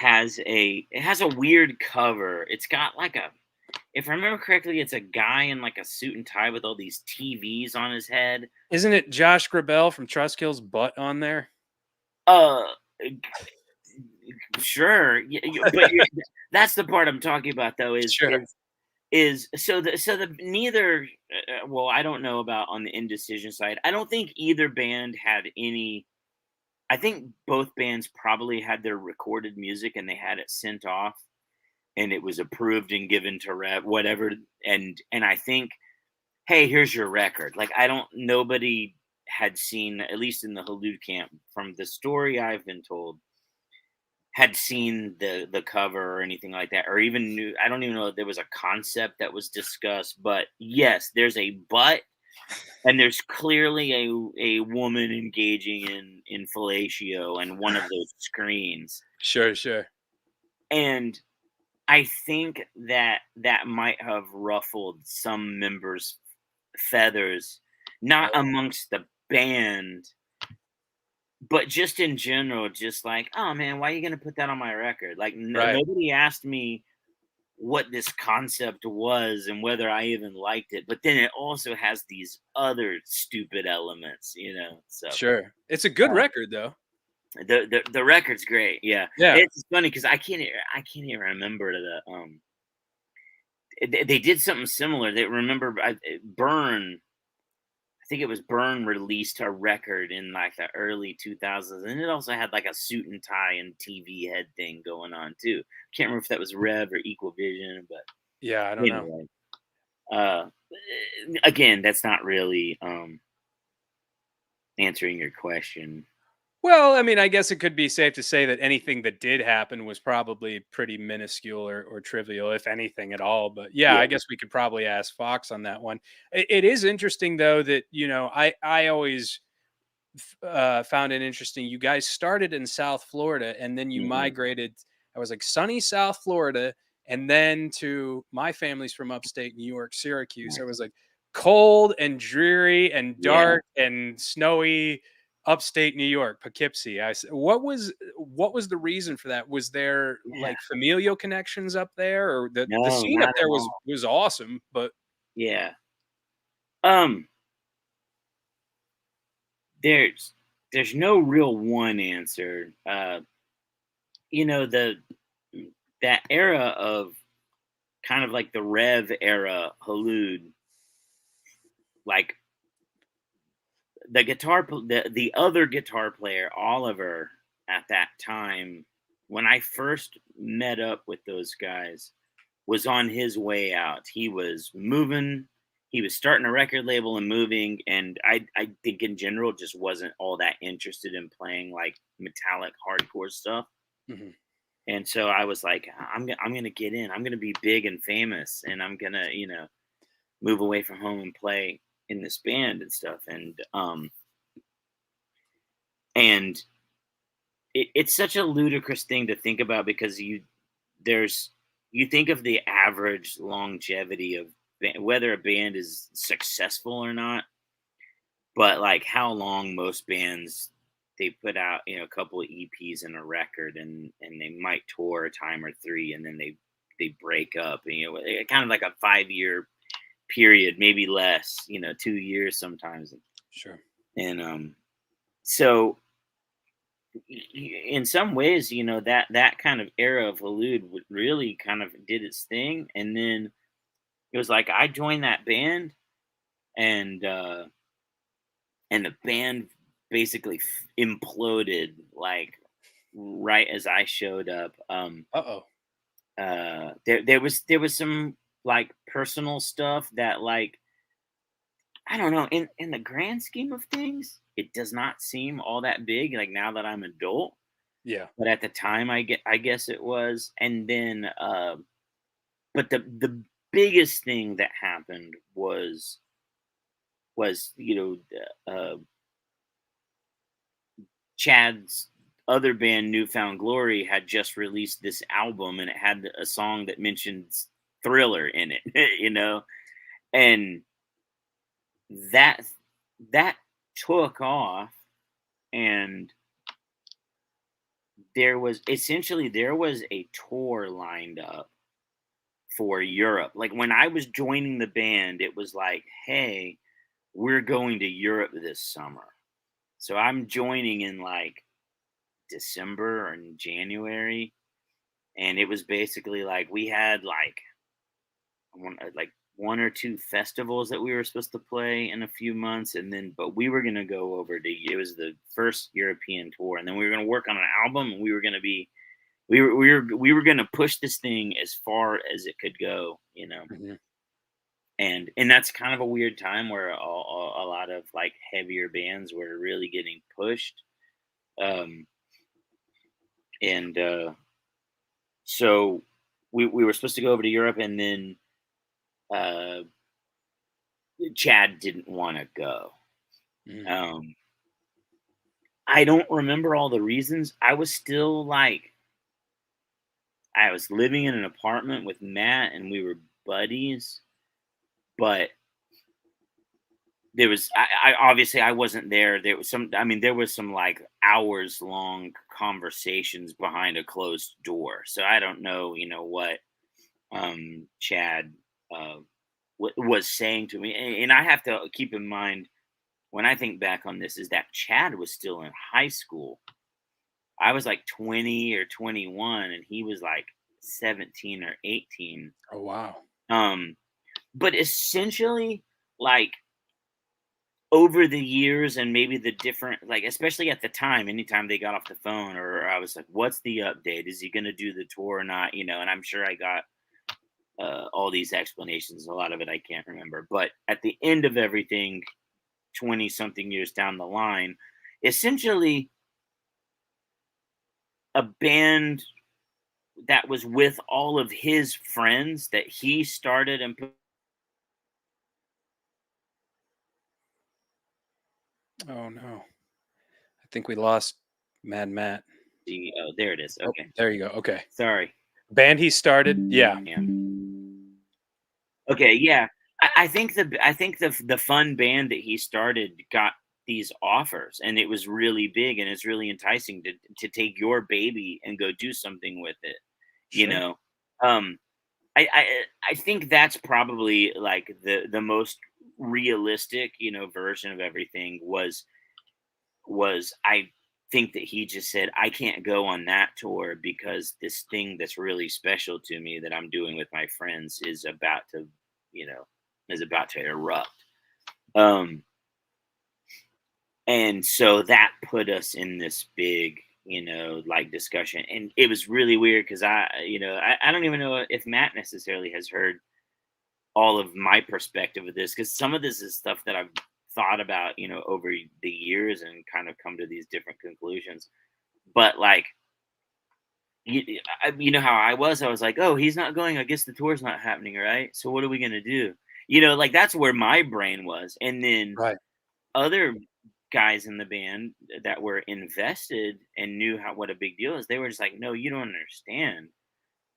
it has a weird cover. It's got like a, if I remember correctly, it's a guy in like a suit and tie with all these TVs on his head. Isn't it Josh Grabel from Trustkill's butt on there? Uh sure. But that's the part I'm talking about though, Sure. is so the neither well, I don't know about on the Indecision side. I don't think either band had any. I think both bands probably had their recorded music and they had it sent off and it was approved and given to rep whatever. And I think, hey, here's your record. Like I don't nobody had seen, at least in the Halud camp, from the story I've been told, had seen the cover or anything like that, or even knew. I don't even know if there was a concept that was discussed. But yes, there's a butt, and there's clearly a woman engaging in fellatio and one of those screens. Sure, sure. And I think that that might have ruffled some members' feathers, not Oh, amongst the band, but just in general. Just like, oh man, why are you gonna put that on my record? Like right. nobody asked me what this concept was and whether I even liked it. But then it also has these other stupid elements. So Sure. It's a good uh, record though. the record's great. Yeah, Yeah. it's funny because I can't even remember they did something similar. They remember Burn. I think it was Burn released a record in like the early 2000s, and it also had like a suit and tie and TV head thing going on too. Can't remember if that was Rev or Equal Vision, but Yeah, I don't know. anyway. Uh, Again, that's not really answering your question. Well, I mean, I guess it could be safe to say that anything that did happen was probably pretty minuscule or trivial, if anything at all. But yeah, Yeah. I guess we could probably ask Fox on that one. It is interesting though that I always found it interesting. You guys started in South Florida and then you Hmm. migrated. I was like sunny South Florida, and then to my family's from upstate New York, Syracuse. So it was like cold and dreary and Yeah. dark and snowy upstate New York, Poughkeepsie. What was the reason for that? Was there Yeah. like familial connections up there, or the No, scene up not at there was all. was awesome, but Yeah. Um. There's there's no real one answer. The that era of kind of like the Rev era Halud, like the other guitar player Oliver at that time, when I first met up with those guys, was on his way out. He was moving. He was starting a record label and moving, and I think in general just wasn't all that interested in playing like metallic hardcore stuff. mhm. And so I was like, I'm gonna get in. I'm gonna be big and famous, and I'm gonna move away from home and play in this band and stuff. And it's such a ludicrous thing to think about because there's you think of the average longevity of whether a band is successful or not. but like how long most bands, they put out, a couple of EPs and a record, and they might tour a time or three, and then they break up, and, kind of like a 5 year period, maybe less, 2 years sometimes. Sure. And so in some ways, that kind of era of Halud really kind of did its thing, and then it was like I joined that band, and the band basically imploded like right as I showed up. Uh-oh. There was some like personal stuff that, like, I don't know, in the grand scheme of things, it does not seem all that big, like, now that I'm adult, Yeah. but at the time, I guess it was. And then, but the biggest thing that happened was, Chad's other band, Newfound Glory, had just released this album, and it had a song that mentions Thriller in it, and that that took off, and there was a tour lined up for Europe. Like, when I was joining the band, it was like, hey, we're going to Europe this summer. So I'm joining in like December or in January. And it was basically like we had like one or two festivals that we were supposed to play in a few months, and then but we were gonna go over to, it was the first European tour, and then we were gonna work on an album, and we were gonna push this thing as far as it could go, Mhm. and that's kind of a weird time where a lot of like heavier bands were really getting pushed, um, and so we were supposed to go over to Europe, and then uh, Chad didn't want to go. Mhm. Um, I don't remember all the reasons. I was still like, I was living in an apartment with Matt, and we were buddies, but I obviously I wasn't there. There was some like hours long conversations behind a closed door. So I don't know, what Chad uh, was saying to me. And I have to keep in mind, when I think back on this, is that Chad was still in high school. I was like 20 or 21, and he was like 17 or 18. Oh, wow. Um, but essentially, like, over the years, and maybe the different, like, especially at the time, anytime they got off the phone, or I was like, what's the update? Is he going to do the tour or not? And I'm sure I got all these explanations. A lot of it I can't remember. But at the end of everything, 20 something years down the line, essentially a band that was with all of his friends that he started and put. Oh, no. I think we lost Mad Matt. Oh, there it is. Oh, Okay. there you go. Okay. Sorry. Band he started. Yeah. Yeah. Okay. Yeah. I think the fun band that he started got these offers, and it was really big, and it's really enticing to take your baby and go do something with it. You Sure. know, um, I think that's probably like the most realistic, version of everything was I think that he just said, I can't go on that tour because this thing that's really special to me that I'm doing with my friends you know, is about to erupt. Um, and so that put us in this big, like, discussion. And it was really weird because I don't even know if Matt necessarily has heard all of my perspective of this, because some of this is stuff that I've thought about, over the years, and kind of come to these different conclusions. But like, you know how I was like, oh, he's not going. I guess the tour's not happening, right? So what are we gonna do? Like, that's where my brain was. And then Right. other guys in the band that were invested and knew what a big deal is, they were just like, no, you don't understand.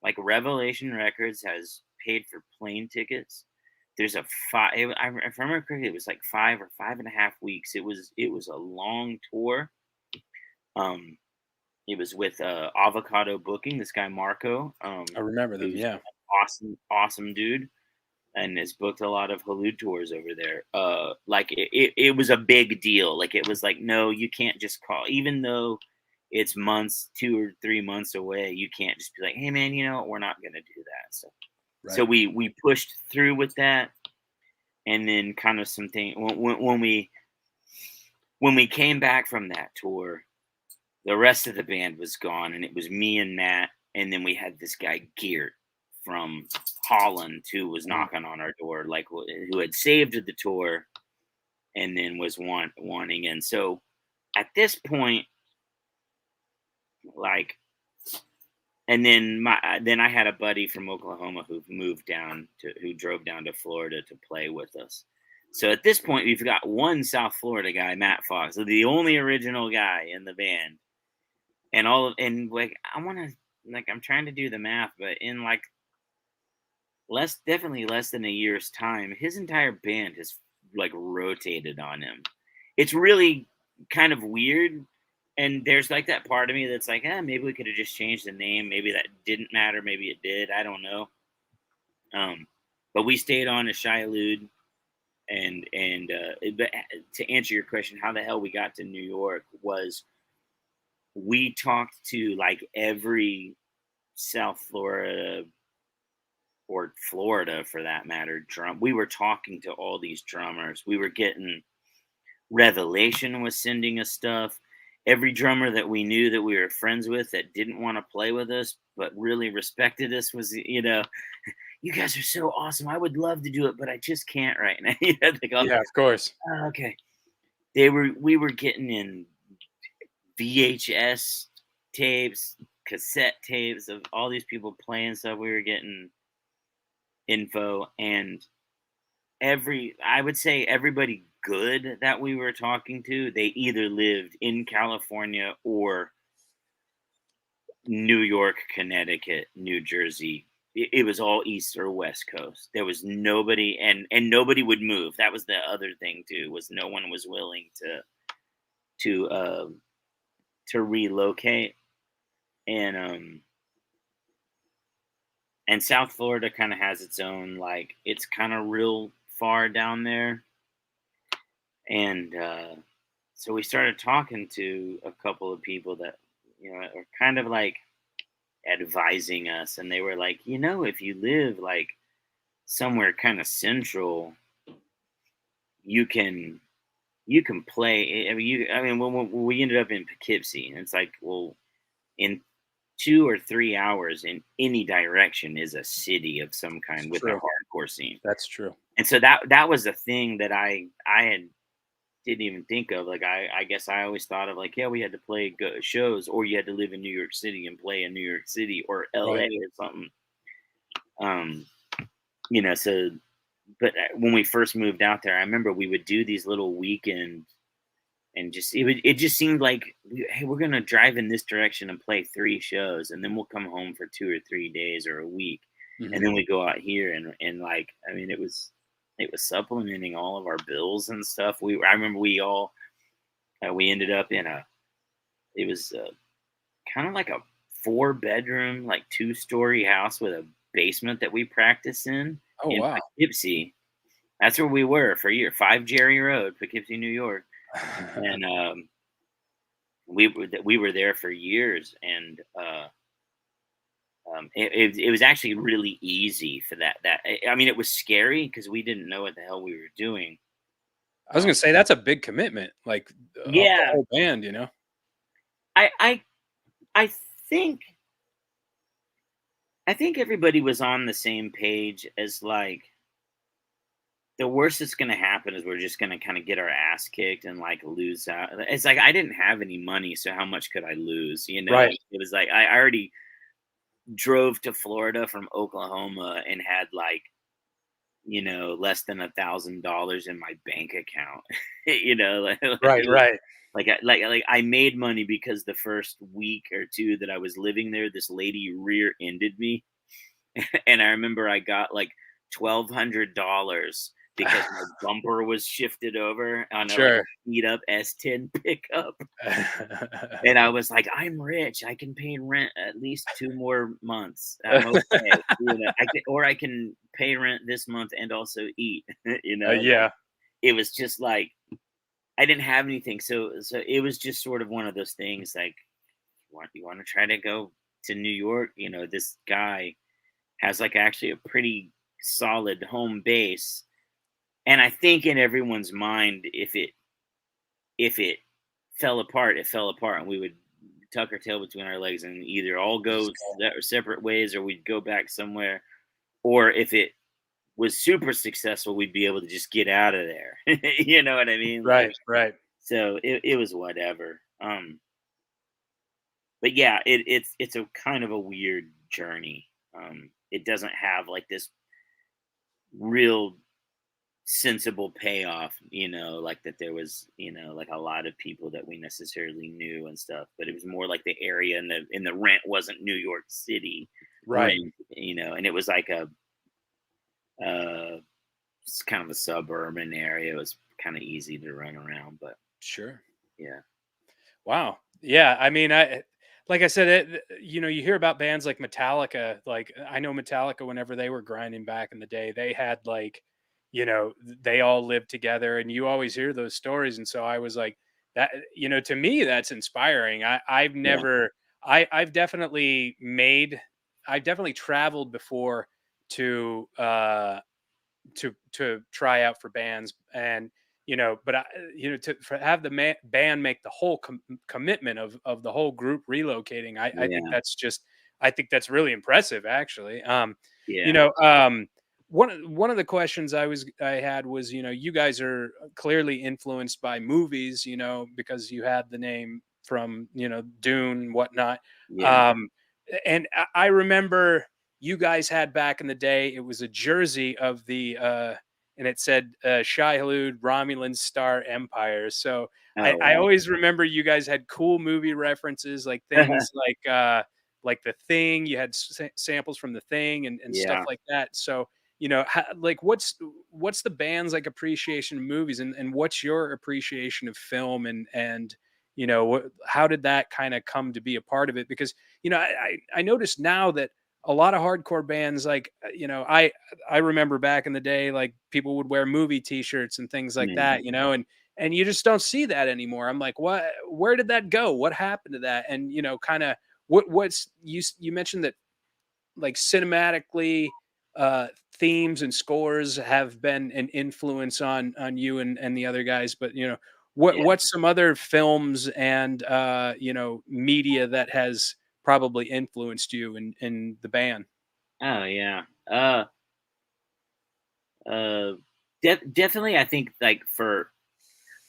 Like, Revelation Records has paid for plane tickets. there's a five. If I remember correctly, it was like 5 or 5.5 weeks. It was a long tour. Um, it was with Avocado Booking. This guy Marco, I remember them. who's Yeah. awesome dude, and has booked a lot of Hulud tours over there. Like it was a big deal. Like it was like, no, you can't just call, even though it's months, 2 or 3 months away. You can't just be like, hey man, we're not gonna do that. So Right. we pushed through with that, and then kind of something when we came back from that tour, the rest of the band was gone, and it was me and Matt, and then we had this guy Geert from Holland who was Mm. knocking on our door, like who had saved the tour, and then was wanting in. So at this point, like, and then I had a buddy from Oklahoma who drove down to Florida to play with us. So at this point, we've got one South Florida guy, Matt Fox, the only original guy in the band, and like I'm trying to do the math, but in like definitely less than a year's time, his entire band has like rotated on him. It's really kind of weird. And there's like that part of me that's like, maybe we could have just changed the name. Maybe that didn't matter. Maybe it did. I don't know. But we stayed on as Shai Hulud, but to answer your question, how the hell we got to New York was we talked to like every South Florida or Florida for that matter we were talking to all these drummers. We were getting Revelation was sending us stuff. Every drummer that we knew that we were friends with that didn't want to play with us but really respected us was, you guys are so awesome. I would love to do it, but I just can't right now. Yeah, of course. Okay. We were getting in VHS tapes, cassette tapes of all these people playing stuff. We were getting info, and I would say everybody good that we were talking to, they either lived in California or New York, Connecticut, New Jersey. It was all East or West Coast. There was nobody, and nobody would move. That was the other thing too, was no one was willing to relocate. And South Florida kind of has its own, like, it's kind of real far down there. And so we started talking to a couple of people that, are kind of like advising us. And they were like, if you live like somewhere kind of central, you can play. When we ended up in Poughkeepsie, and it's like, well, in 2 or 3 hours in any direction is a city of some kind with a hardcore scene. That's true. And so that was a thing that I didn't even think of. Like, I guess I always thought of like, yeah, we had to play shows, or you had to live in New York City and play in New York City or LA or something. So, but when we first moved out there, I remember we would do these little weekends, and it just seemed like, hey, we're gonna drive in this direction and play 3 shows, and then we'll come home for 2 or 3 days or a week, Mm-hmm. and then we go out here and like, it was supplementing all of our bills and stuff. I remember we ended up in it was kind of like a 4-bedroom, like 2-story house with a basement that we practiced in. Oh, in wow. Poughkeepsie. That's where we were for a year. 5 Jerry Road, Poughkeepsie, New York. And we were there for years, and it was actually really easy for that. It was scary because we didn't know what the hell we were doing. I was gonna say that's a big commitment, like of the whole band, I think everybody was on the same page as, like, the worst that's going to happen is we're just going to kind of get our ass kicked and like lose out. It's like, I didn't have any money, so how much could I lose? Right. It was like, I already drove to Florida from Oklahoma and had like, less than $1,000 in my bank account. Right. Like I made money because the first week or 2 that I was living there, this lady rear-ended me. And I remember I got like $1,200 because my bumper was shifted over on a Sure. beat up S10 pickup. And I was like, I'm rich. I can pay rent at least 2 more months. I'm okay. I can pay rent this month and also eat. Yeah. It was just like I didn't have anything. So it was just sort of one of those things like, you want to try to go to New York? This guy has like actually a pretty solid home base. And I think in everyone's mind, if it fell apart, it fell apart, and we would tuck our tail between our legs and either all go separate ways, or we'd go back somewhere. Or if it was super successful, we'd be able to just get out of there. You know what I mean? Like, Right. so it was whatever. But yeah, it's a kind of a weird journey. It doesn't have like this real sensible payoff, like that there was, like a lot of people that we necessarily knew and stuff, but it was more like the area, and the rent wasn't New York City Right. rent, and it was like it's kind of a suburban area. It was kind of easy to run around, but Sure. yeah. Wow. Yeah. I mean, like I said, you hear about bands like Metallica. Like I know Metallica, whenever they were grinding back in the day, they had like, they all lived together, and you always hear those stories. And so I was like, that, to me, that's inspiring. I've Yeah. never, I've definitely traveled before to, to try out for bands, and but to have the band make the whole commitment of the whole group relocating, I think Yeah. that's really impressive, actually. Yeah. One of the questions I had was, you guys are clearly influenced by movies, because you had the name from, Dune, whatnot. Yeah. um and I remember you guys had back in the day, it was a jersey of the and it said Shai Hulud, Romulan Star Empire. So Oh I wow. always remember you guys had cool movie references, like things like The Thing. You had samples from The Thing and stuff Yeah. like that. So like what's the band's like appreciation of movies, and what's your appreciation of film, and how did that kind of come to be a part of it? Because I noticed now that a lot of hardcore bands, like I remember back in the day, like people would wear movie T-shirts and things like Yeah. that, and you just don't see that anymore. I'm like, what? Where did that go? What happened to that? And kind of what's you mentioned that like cinematically, themes and scores have been an influence on you and the other guys, but Yeah. what's some other films and media that has probably influenced you in the band? Oh yeah. Uh Definitely, I think, like, for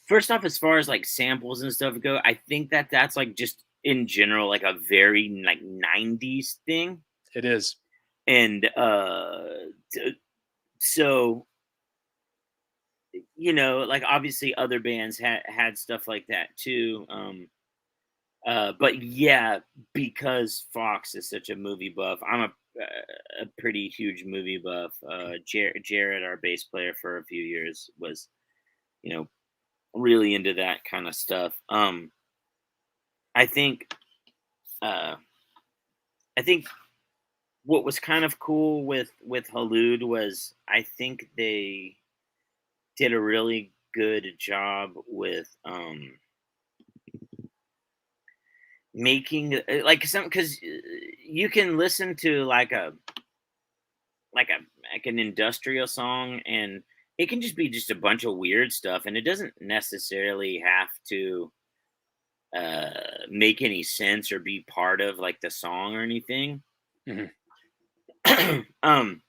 first off, as far as like samples and stuff go, I think that's like just in general like a very like 90s thing. It is. And so like obviously other bands had stuff like that too. But yeah, because Fox is such a movie buff, I'm a pretty huge movie buff. Jared, our bass player for a few years, was you know really into that kind of stuff. I think uh, I think what was kind of cool with Halud was I think they did a really good job with making like some, because you can listen to like a like an industrial song, and it can just be just a bunch of weird stuff, and it doesn't necessarily have to make any sense or be part of like the song or anything. Mhm. um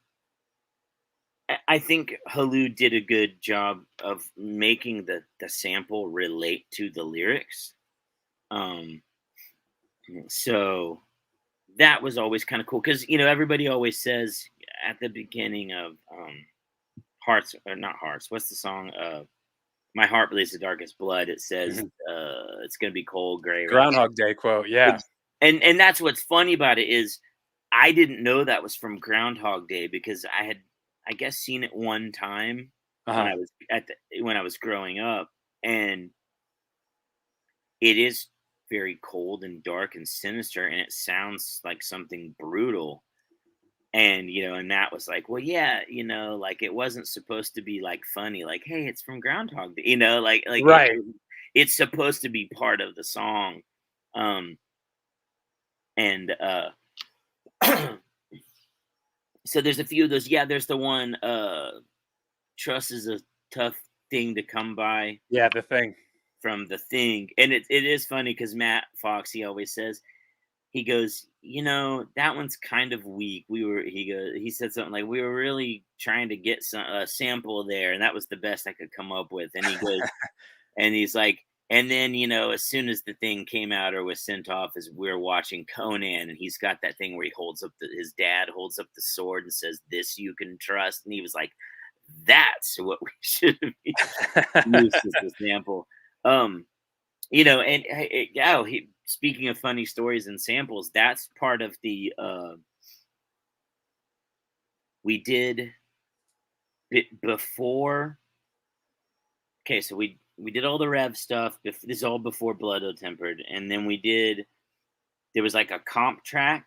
I think Halu did a good job of making the sample relate to the lyrics. Um, so that was always kind of cool, because everybody always says at the beginning of Hearts, or not Hearts. What's the song? My heart bleeds the darkest blood. It says Mhm. it's gonna be cold, gray, rain. Groundhog Day quote. Yeah. And that's what's funny about it is I didn't know that was from Groundhog Day, because I guess seen it one time when Uh-huh. when I was growing up, and it is very cold and dark and sinister, and it sounds like something brutal. And and that was like, well, yeah, like it wasn't supposed to be like funny, like, hey, it's from Groundhog Day, Right. it's supposed to be part of the song. Um, and so there's a few of those. Yeah, there's the one, trust is a tough thing to come by, Yeah, The Thing. from The Thing. And it is funny because Matt Fox, he always says, he goes, that one's kind of weak. He said something like, we were really trying to get a sample there, and that was the best I could come up with. And he goes, and he's like, and then, as soon as the thing came out or was sent off, as we're watching Conan, and he's got that thing where he holds up his dad holds up the sword and says, "This you can trust." And he was like, "That's what we should have used as the sample." Um, and yeah, speaking of funny stories and samples, that's part of the we did before. Okay, so we did all the Rev stuff. This is all before Blood O Tempered, and then there was like a comp track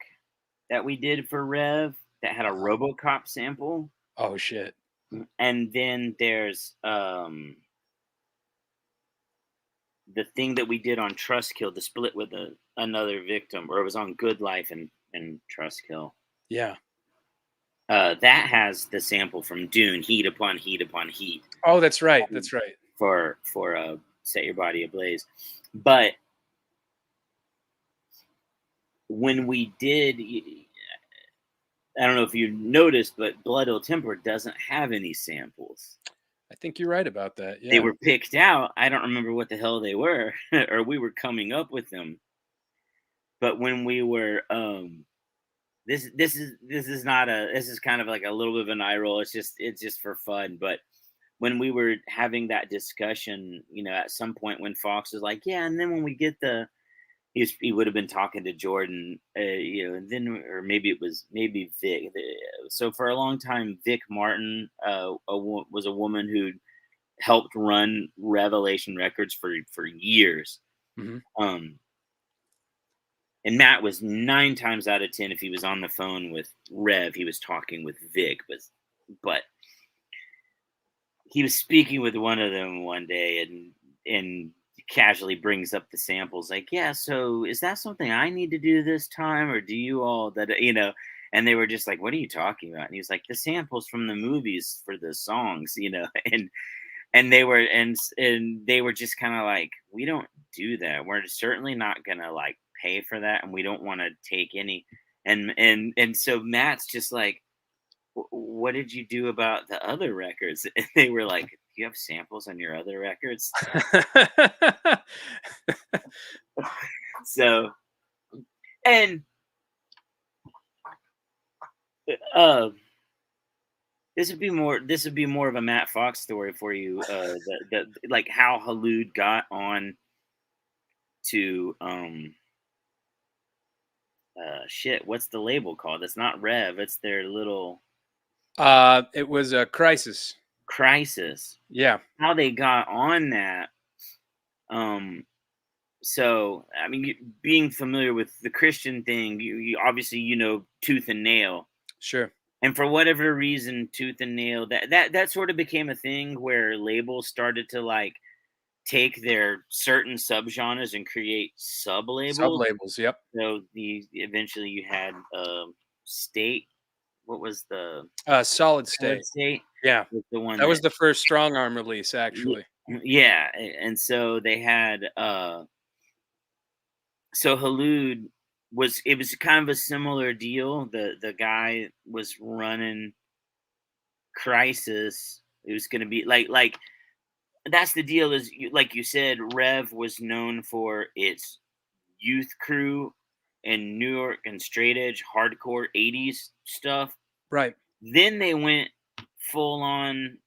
that we did for Rev that had a RoboCop sample, Oh shit. and then there's the thing that we did on Trustkill, the split with another victim, or it was on Good Life and Trustkill. Yeah. That has the sample from Dune, Heat Upon Heat Upon Heat. Oh, that's right. That's right. For Set Your Body Ablaze. But when we did, I don't know if you noticed, but Blood Ill Temper doesn't have any samples. I think you're right about that. They Yeah. were picked out. I don't remember what the hell they were, or we were coming up with them. But when we were, this is not this is kind of like a little bit of an eye roll. It's just for fun. But when we were having that discussion, at some point when Fox was like, yeah, and then when we get he would have been talking to Jordan, and then, or maybe it was Vic. So for a long time, Vic Martin was a woman who helped run Revelation Records for years. Mm-hmm. And Matt was 9 times out of 10, if he was on the phone with Rev, he was talking with Vic, but he was speaking with one of them one day, and casually brings up the samples, like, yeah, so is that something I need to do this time, or do you all that, and they were just like, what are you talking about? And he was like, the samples from the movies for the songs, and they were just kind of like, we don't do that. We're certainly not gonna like pay for that, and we don't want to take any. And so Matt's just like, what did you do about the other records? And they were like, do you have samples on your other records? So, and this would be more of a Matt Fox story for you. The like how Hulud got on to shit. What's the label called? It's not Rev. It's their little. It was a Crisis. Crisis. Yeah. How they got on that. So I mean, being familiar with the Christian thing, you obviously Tooth and Nail. Sure. And for whatever reason, Tooth and Nail, that sort of became a thing where labels started to like take their certain subgenres and create sub-labels. Sub-labels, yep. So eventually you had State. What was the Solid State? Yeah, was the one that was the first Strong Arm release, actually. Yeah, and so they had so Hulud was kind of a similar deal. The guy was running Crisis. It was going to be like that's the deal, is like you said, Rev was known for its youth crew and New York and straight edge hardcore 80s stuff. Right. Then they went full on,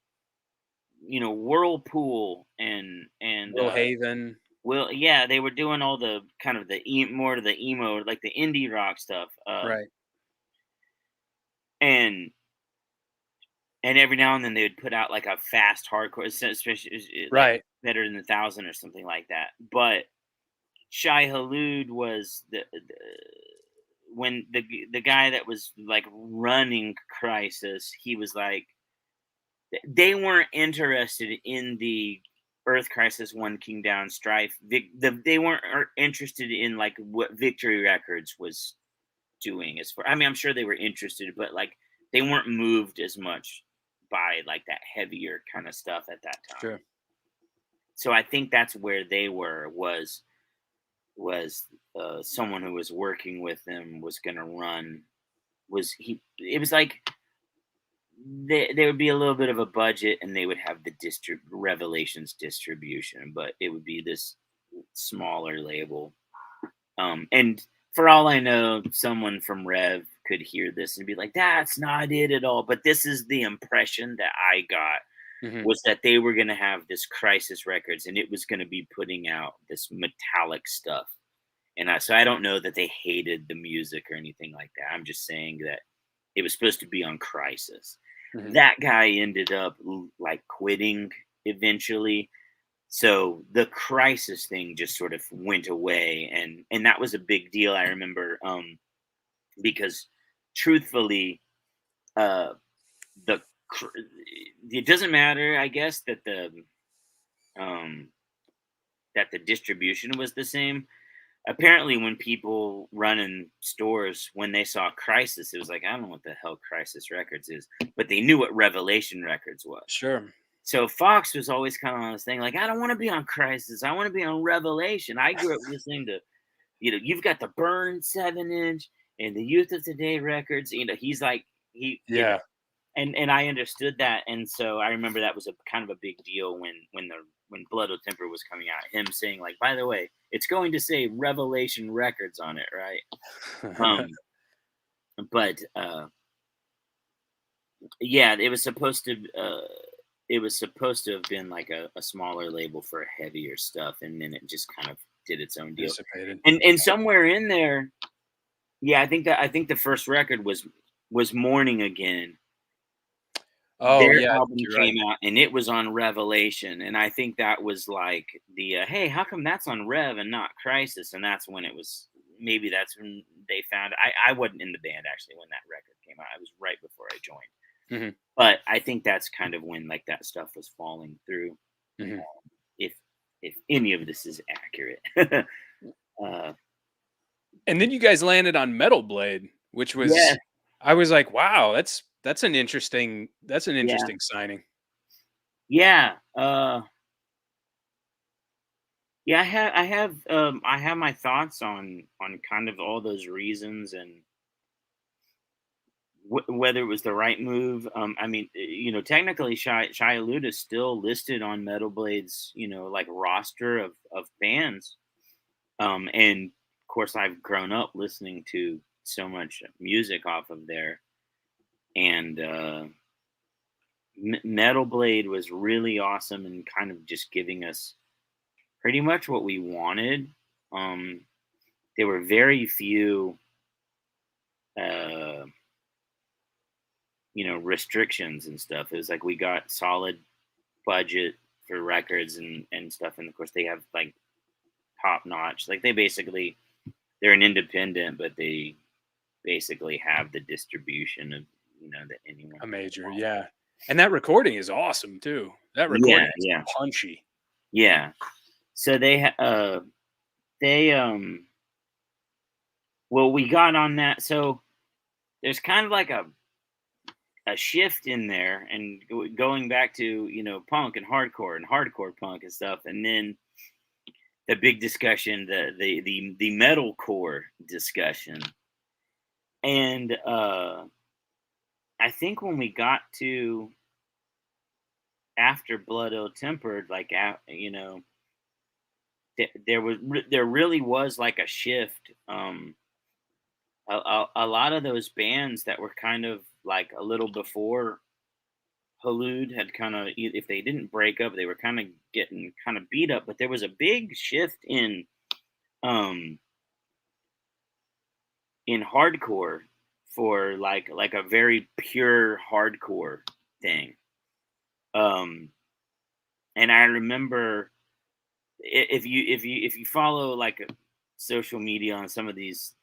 Whirlpool and Haven. Well, yeah, they were doing all the kind of more to the emo, like the indie rock stuff. Right. And and every now and then they would put out like a fast hardcore, especially like Right. Better Than 1,000 or something like that. But Shai Hulud was when the guy that was like running Crisis, he was like, they weren't interested in the Earth Crisis, One King Down, Strife. They weren't interested in like what Victory Records was doing. As far, I mean, I'm sure they were interested, but like they weren't moved as much by like that heavier kind of stuff at that time. Sure. So I think that's where they was someone who was working with them was going to run. It was like there would be a little bit of a budget, and they would have the Revelations distribution, but it would be this smaller label. And for all I know, someone from Rev could hear this and be like, "That's not it at all." But this is the impression that I got, was that they were going to have this Crisis Records, and it was going to be putting out this metallic stuff. And so I don't know that they hated the music or anything like that. I'm just saying that it was supposed to be on Crisis. That guy ended up like quitting eventually. So the Crisis thing just sort of went away. And that was a big deal. I remember, because truthfully, the it doesn't matter, I guess, that the distribution was the same. Apparently, when people run in stores, when they saw Crisis, it was like, I don't know what the hell Crisis Records is, but they knew what Revelation Records was. Sure. So Fox was always kind of on this thing, like, I don't want to be on Crisis, I want to be on Revelation. I grew up listening to, you've got the Burn 7-inch and the Youth of Today records. He's like, Yeah. And I understood that, and so I remember that was a kind of a big deal when Blood O' Temper was coming out. Him saying like, by the way, it's going to say Revelation Records on it, right? But yeah, it was supposed to have been like a smaller label for heavier stuff, and then it just kind of did its own deal. And somewhere in there, yeah, I think the first record was Morning Again. Oh, Their yeah, album you're came right. out, and it was on Revelation, and I think that was like the hey, how come that's on Rev and not Crisis? And that's when maybe that's when they found. I wasn't in the band actually when that record came out. I was right before I joined, but I think that's kind of when like that stuff was falling through. If any of this is accurate. And then you guys landed on Metal Blade, which was, Yeah. I was like, wow, that's an interesting signing. Yeah. Yeah, I have my thoughts on kind of all those reasons, and whether it was the right move. I mean, technically, Shai Hulud is still listed on Metal Blade's, like roster of bands. And of course, I've grown up listening to so much music off of there, and Metal Blade was really awesome and kind of just giving us pretty much what we wanted. There were very few, restrictions and stuff. It was like we got solid budget for records and stuff, and of course they have like top notch. Like they're an independent, but they basically have the distribution of that anyone. A major, yeah. And that recording is awesome too. That recording is punchy. Yeah. So well, we got on that. So there's kind of like a shift in there, and going back to punk and hardcore punk and stuff, and then the big discussion, the metalcore discussion, and I think when we got to after Blood O' Tempered, like there really was like a shift. A lot of those bands that were kind of like a little before Hulud had kind of, if they didn't break up, they were kind of getting kind of beat up. But there was a big shift in hardcore for like a very pure hardcore thing. And I remember if you follow like social media on some of these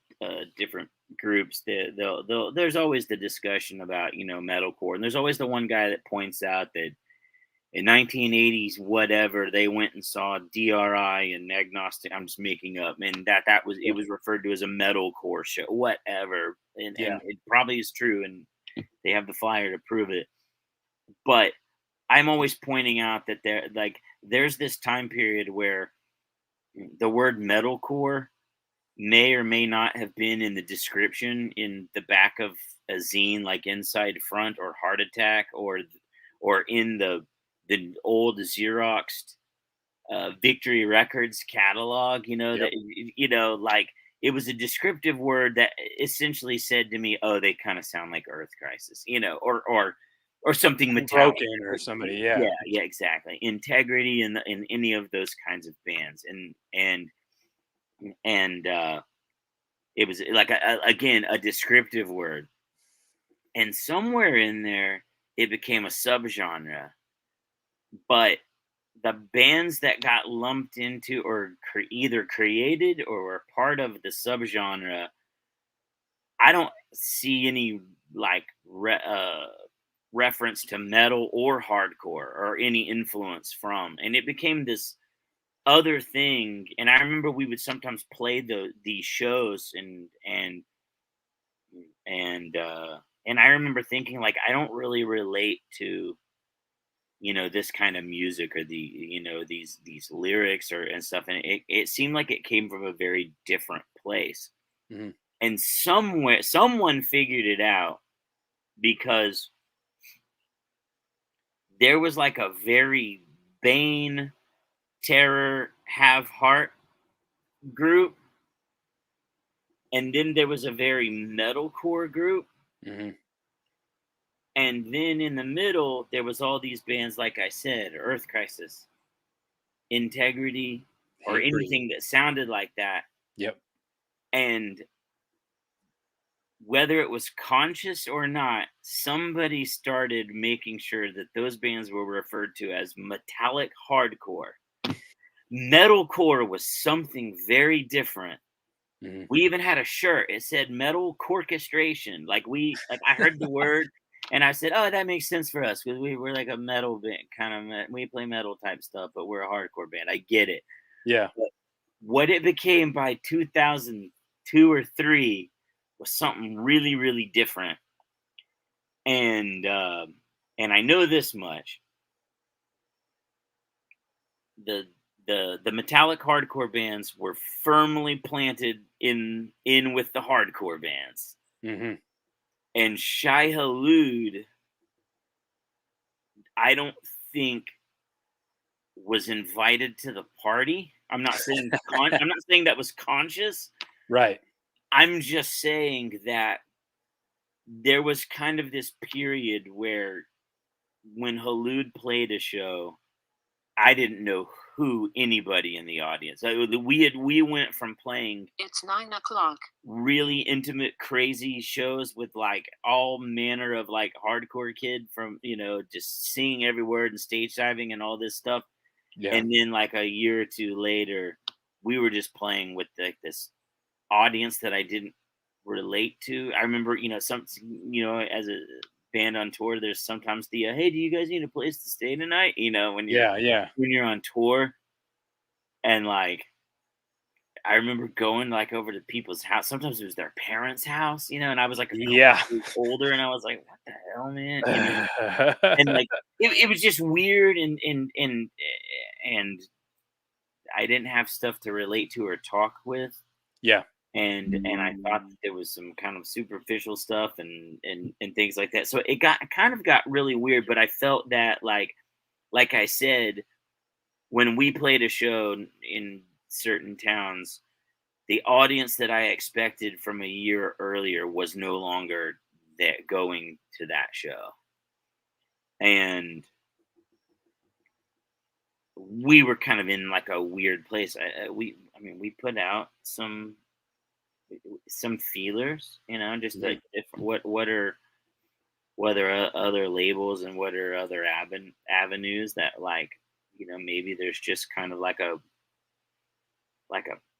different groups, there's always the discussion about metalcore, and there's always the one guy that points out that in 1980s whatever they went and saw DRI and Agnostic. I'm just making up, and that was it was referred to as a metalcore show, whatever, and it probably is true, and they have the flyer to prove it. But I'm always pointing out that there's this time period where the word metalcore may or may not have been in the description in the back of a zine, like Inside Front or Heart Attack, or in the old Xeroxed Victory Records catalog. That like it was a descriptive word that essentially said to me, "Oh, they kind of sound like Earth Crisis," or something metallic or somebody. Yeah, exactly. Integrity in any of those kinds of bands, and it was like again a descriptive word, and somewhere in there it became a subgenre. But the bands that got lumped into or either created or were part of the subgenre, I don't see any like reference to metal or hardcore or any influence from, and it became this other thing. And I remember we would sometimes play these shows, and I remember thinking, like, I don't really relate to this kind of music or these lyrics and stuff, and it seemed like it came from a very different place. Mm-hmm. And someone figured it out, because there was like a very Bane, Terror, Have Heart group, and then there was a very metalcore group, Mm-hmm. and then in the middle there was all these bands, like I said, Earth Crisis, Integrity, or anything that sounded like that. Yep. And whether it was conscious or not, somebody started making sure that those bands were referred to as metallic hardcore. Metalcore was something very different. Mm-hmm. We even had a shirt. It said metal orchestration. I heard the word and I said, "Oh, that makes sense for us, because we're like a metal band, we play metal type stuff, but we're a hardcore band." I get it. Yeah. But what it became by 2002 or 3 was something really, really different. And I know this much: the metallic hardcore bands were firmly planted in with the hardcore bands. Mm-hmm. And Shai Hulud, I don't think, was invited to the party. I'm not saying I'm not saying that was conscious. Right. I'm just saying that there was kind of this period where, when Hulud played a show, I didn't know who anybody in the audience. We went from playing It's 9 o'clock. really intimate, crazy shows with like all manner of like hardcore kid from just singing every word and stage diving and all this stuff. Yeah. And then like a year or two later, we were just playing with like this audience that I didn't relate to. I remember, as a band on tour, there's sometimes the hey, do you guys need a place to stay tonight? When you're on tour, and like I remember going like over to people's house. Sometimes it was their parents' house, and I was like a couple years older, and I was like, "What the hell, man?" And like it was just weird, and I didn't have stuff to relate to or talk with. Yeah. And I thought that there was some kind of superficial stuff and things like that. So it kind of got really weird. But I felt that like I said, when we played a show in certain towns, the audience that I expected from a year earlier was no longer going to that show. And we were kind of in like a weird place. We put out some feelers, just like what what are other labels and what are other avenues that, like, maybe there's just kind of like a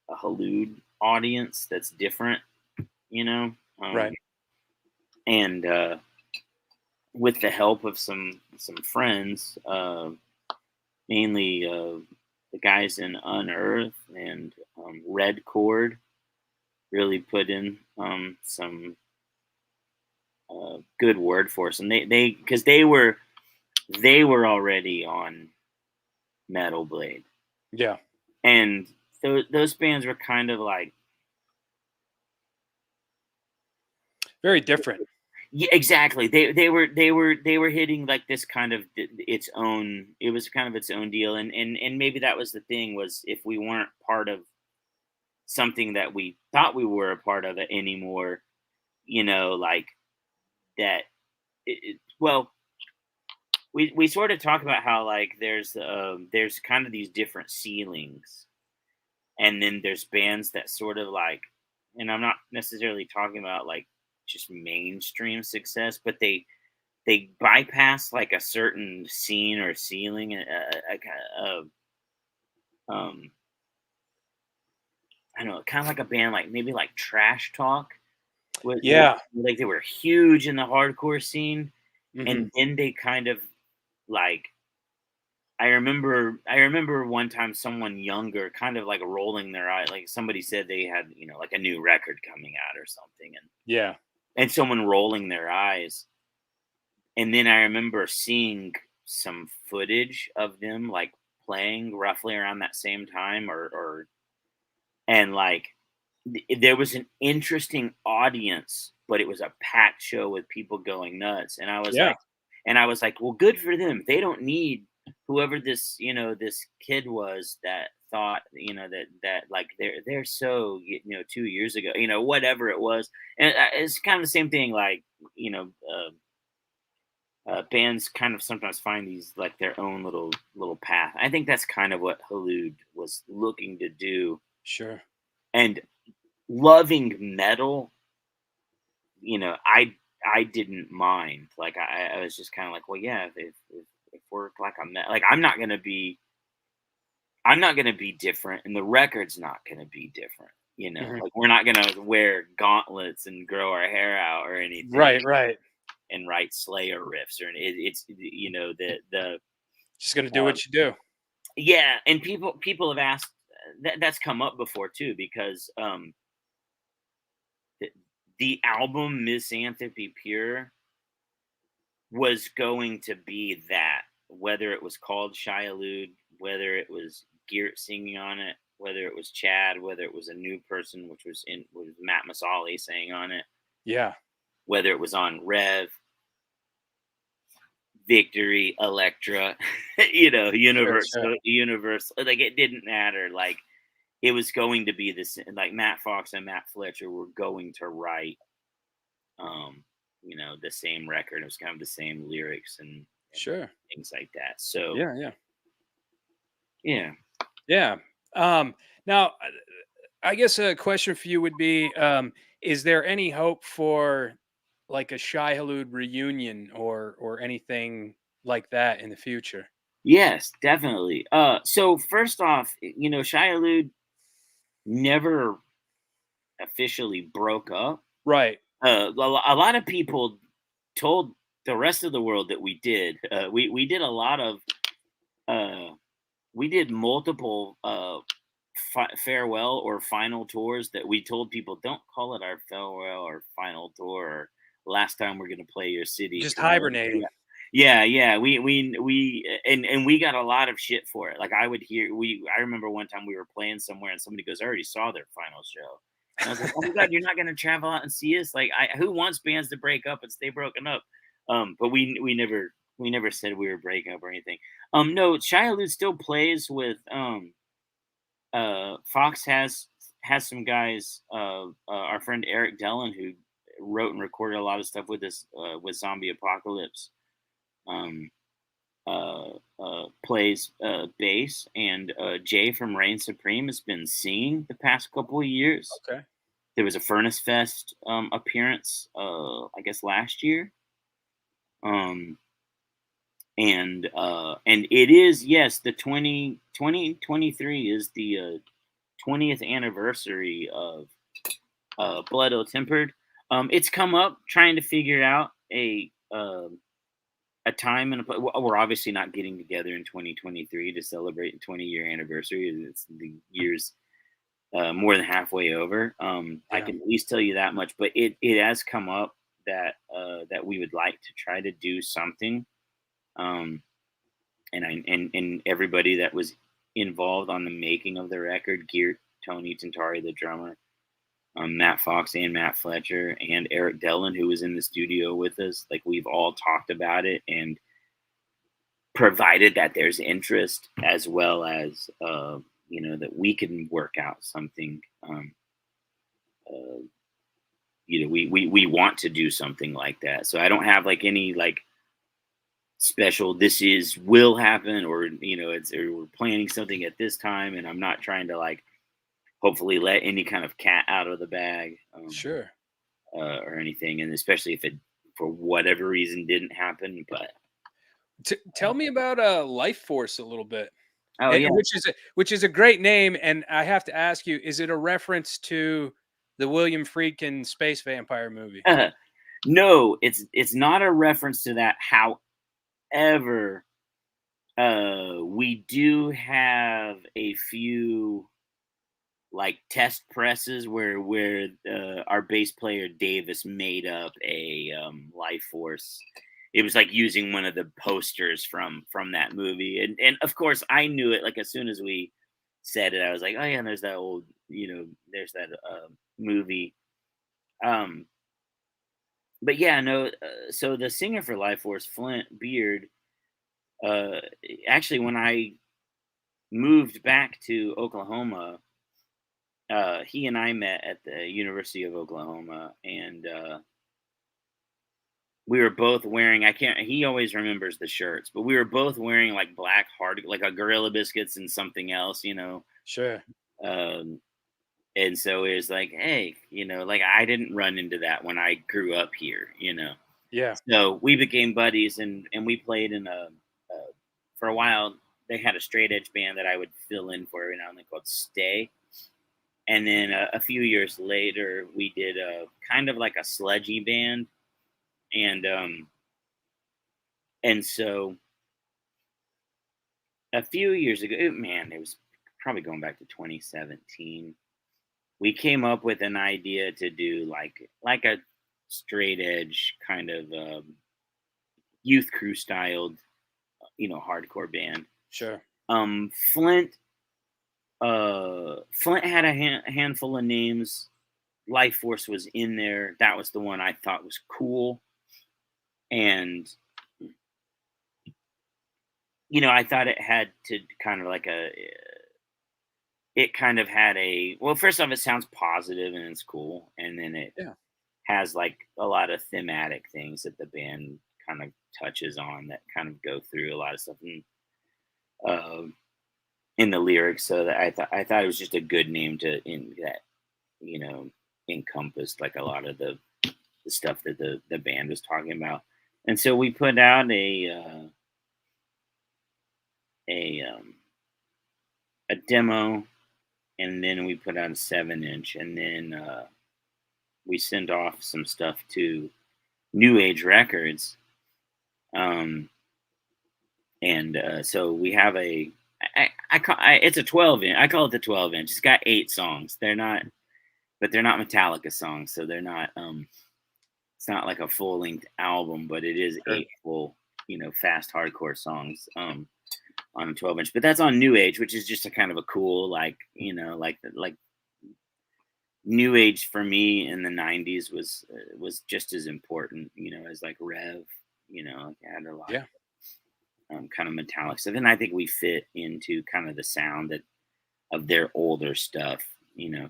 Halud audience that's different, you know, Right. and with the help of some friends, mainly the guys in Unearth and Red Chord, really put in some good word for us, and they because they were already on Metal Blade, Yeah. and those bands were kind of like, Very different. yeah, exactly. They were hitting like this kind of its own. It was kind of its own deal, and maybe that was the thing, was if we weren't part of something that we thought we were a part of it anymore, like that. Well, we sort of talk about how, like, there's kind of these different ceilings, and then there's bands that sort of like, and I'm not necessarily talking about like just mainstream success, but they bypass like a certain scene or ceiling, um I don't know, kind of like a band like maybe like Trash Talk, Yeah. like they were huge in the hardcore scene, Hmm. and then they kind of like, I remember one time someone younger kind of like rolling their eye, like somebody said they had, like a new record coming out or something, Yeah. and someone rolling their eyes. And then I remember seeing some footage of them like playing roughly around that same time, or and like there was an interesting audience, but it was a packed show with people going nuts. Yeah. And I was like, well, good for them. They don't need whoever this kid was that thought, that like they're so, 2 years ago, whatever it was. And it's kind of the same thing, like, bands kind of sometimes find these like their own little path. I think that's kind of what Halud was looking to do, Sure. and loving metal, I didn't mind. Like I was just kind of like, well, yeah, if we're like like I'm not gonna be different, and the record's not gonna be different. Hmm. Like we're not gonna wear gauntlets and grow our hair out or anything Right. Right. and write Slayer riffs, or it's the Just gonna do uh, what you do. yeah. And people have asked, that's come up before too, because the, the album Misanthropy Pure was going to be that, whether it was called Shai Hulud, whether it was Geert singing on it, whether it was Chad, whether it was a new person, which was Matt Masali saying on it, Yeah. whether it was on Rev, Victory, Electra, Sure. Sure. Universal, like it didn't matter. Like it was going to be this, like Matt Fox and Matt Fletcher were going to write, um, the same record. It was kind of the same lyrics and Sure. things like that. So Yeah. Yeah. yeah. Yeah. Now, I guess a question for you would be: is there any hope for like a Shai Hulud reunion or anything like that in the future? Yes, definitely. So first off, Shia Hulud never officially broke up. Right. A lot of people told the rest of the world that we did. We did a lot of uh, we did multiple farewell or final tours that we told people, don't call it our farewell or final tour, or last time we're going to play your city. Just hibernating. Yeah. And we got a lot of shit for it. Like I remember one time we were playing somewhere and somebody goes, I already saw their final show. And I was like, oh my God, you're not going to travel out and see us? Like, who wants bands to break up and stay broken up? But we never said we were breaking up or anything. No, Shia Hulud still plays with, Fox has some guys, our friend Eric Dellin, who wrote and recorded a lot of stuff with us, with Zombie Apocalypse, um, plays bass, and Jay from Reign Supreme has been singing the past couple of years. Okay. There was a Furnace Fest appearance, I guess last year, And it is, yes, the 2023 is the 20th anniversary of Blood Ill Tempered. It's come up trying to figure out a time and we're obviously not getting together in 2023 to celebrate the 20-year anniversary. It's the year's more than halfway over. I can at least tell you that much. But it has come up that that we would like to try to do something. And everybody that was involved on the making of the record, Geert, Tony Tantari, the drummer, Matt Fox and Matt Fletcher, and Eric Dellin, who was in the studio with us, like we've all talked about it, and provided that there's interest, as well as that we can work out something. We want to do something like that. So I don't have like any like special will happen, or or we're planning something at this time, and I'm not trying to like hopefully let any kind of cat out of the bag, Sure. or anything, and especially if it for whatever reason didn't happen. But Tell me about Life Force a little bit. oh yeah, Which is a great name, and I have to ask you: is it a reference to the William Friedkin space vampire movie? No, it's not a reference to that. However, we do have a few like test presses where our bass player Davis made up a Life Force. It was like using one of the posters from that movie, and of course I knew it. Like as soon as we said it, I was like, oh yeah, there's that old, there's that movie. But yeah, no. So the singer for Life Force, Flint Beard, actually when I moved back to Oklahoma, he and I met at the University of Oklahoma, and we were both wearing. He always remembers the shirts, but we were both wearing like black like a Gorilla Biscuits and something else, Sure. And so it was like, hey, like I didn't run into that when I grew up here, Yeah. So we became buddies, and we played in for a while. They had a straight edge band that I would fill in for every now and then called Stay. And then a few years later, we did a kind of like a sludgy band, and so a few years ago, man, it was probably going back to 2017. We came up with an idea to do like a straight edge kind of youth crew styled, hardcore band. Sure. Flint had a handful of names. Life Force was in there. That was the one I thought was cool. And, I thought it had to kind of like it kind of had well, first off, it sounds positive and it's cool. And then it has like a lot of thematic things that the band kind of touches on that kind of go through a lot of stuff in the lyrics. So that I thought it was just a good name to encompassed like a lot of the stuff that the band was talking about. And so we put out a demo, and then we put out a 7-inch, and then we sent off some stuff to New Age Records. So we have it's a 12-inch. I call it the 12-inch. It's got 8 songs. They're not Metallica songs, so they're not. It's not like a full-length album, but it is 8 full, fast hardcore songs on a 12-inch. But that's on New Age, which is just a kind of a cool, like New Age for me in the 90s was just as important, as like Rev, like I had a lot of kind of metallic stuff. And I think we fit into kind of the sound of their older stuff,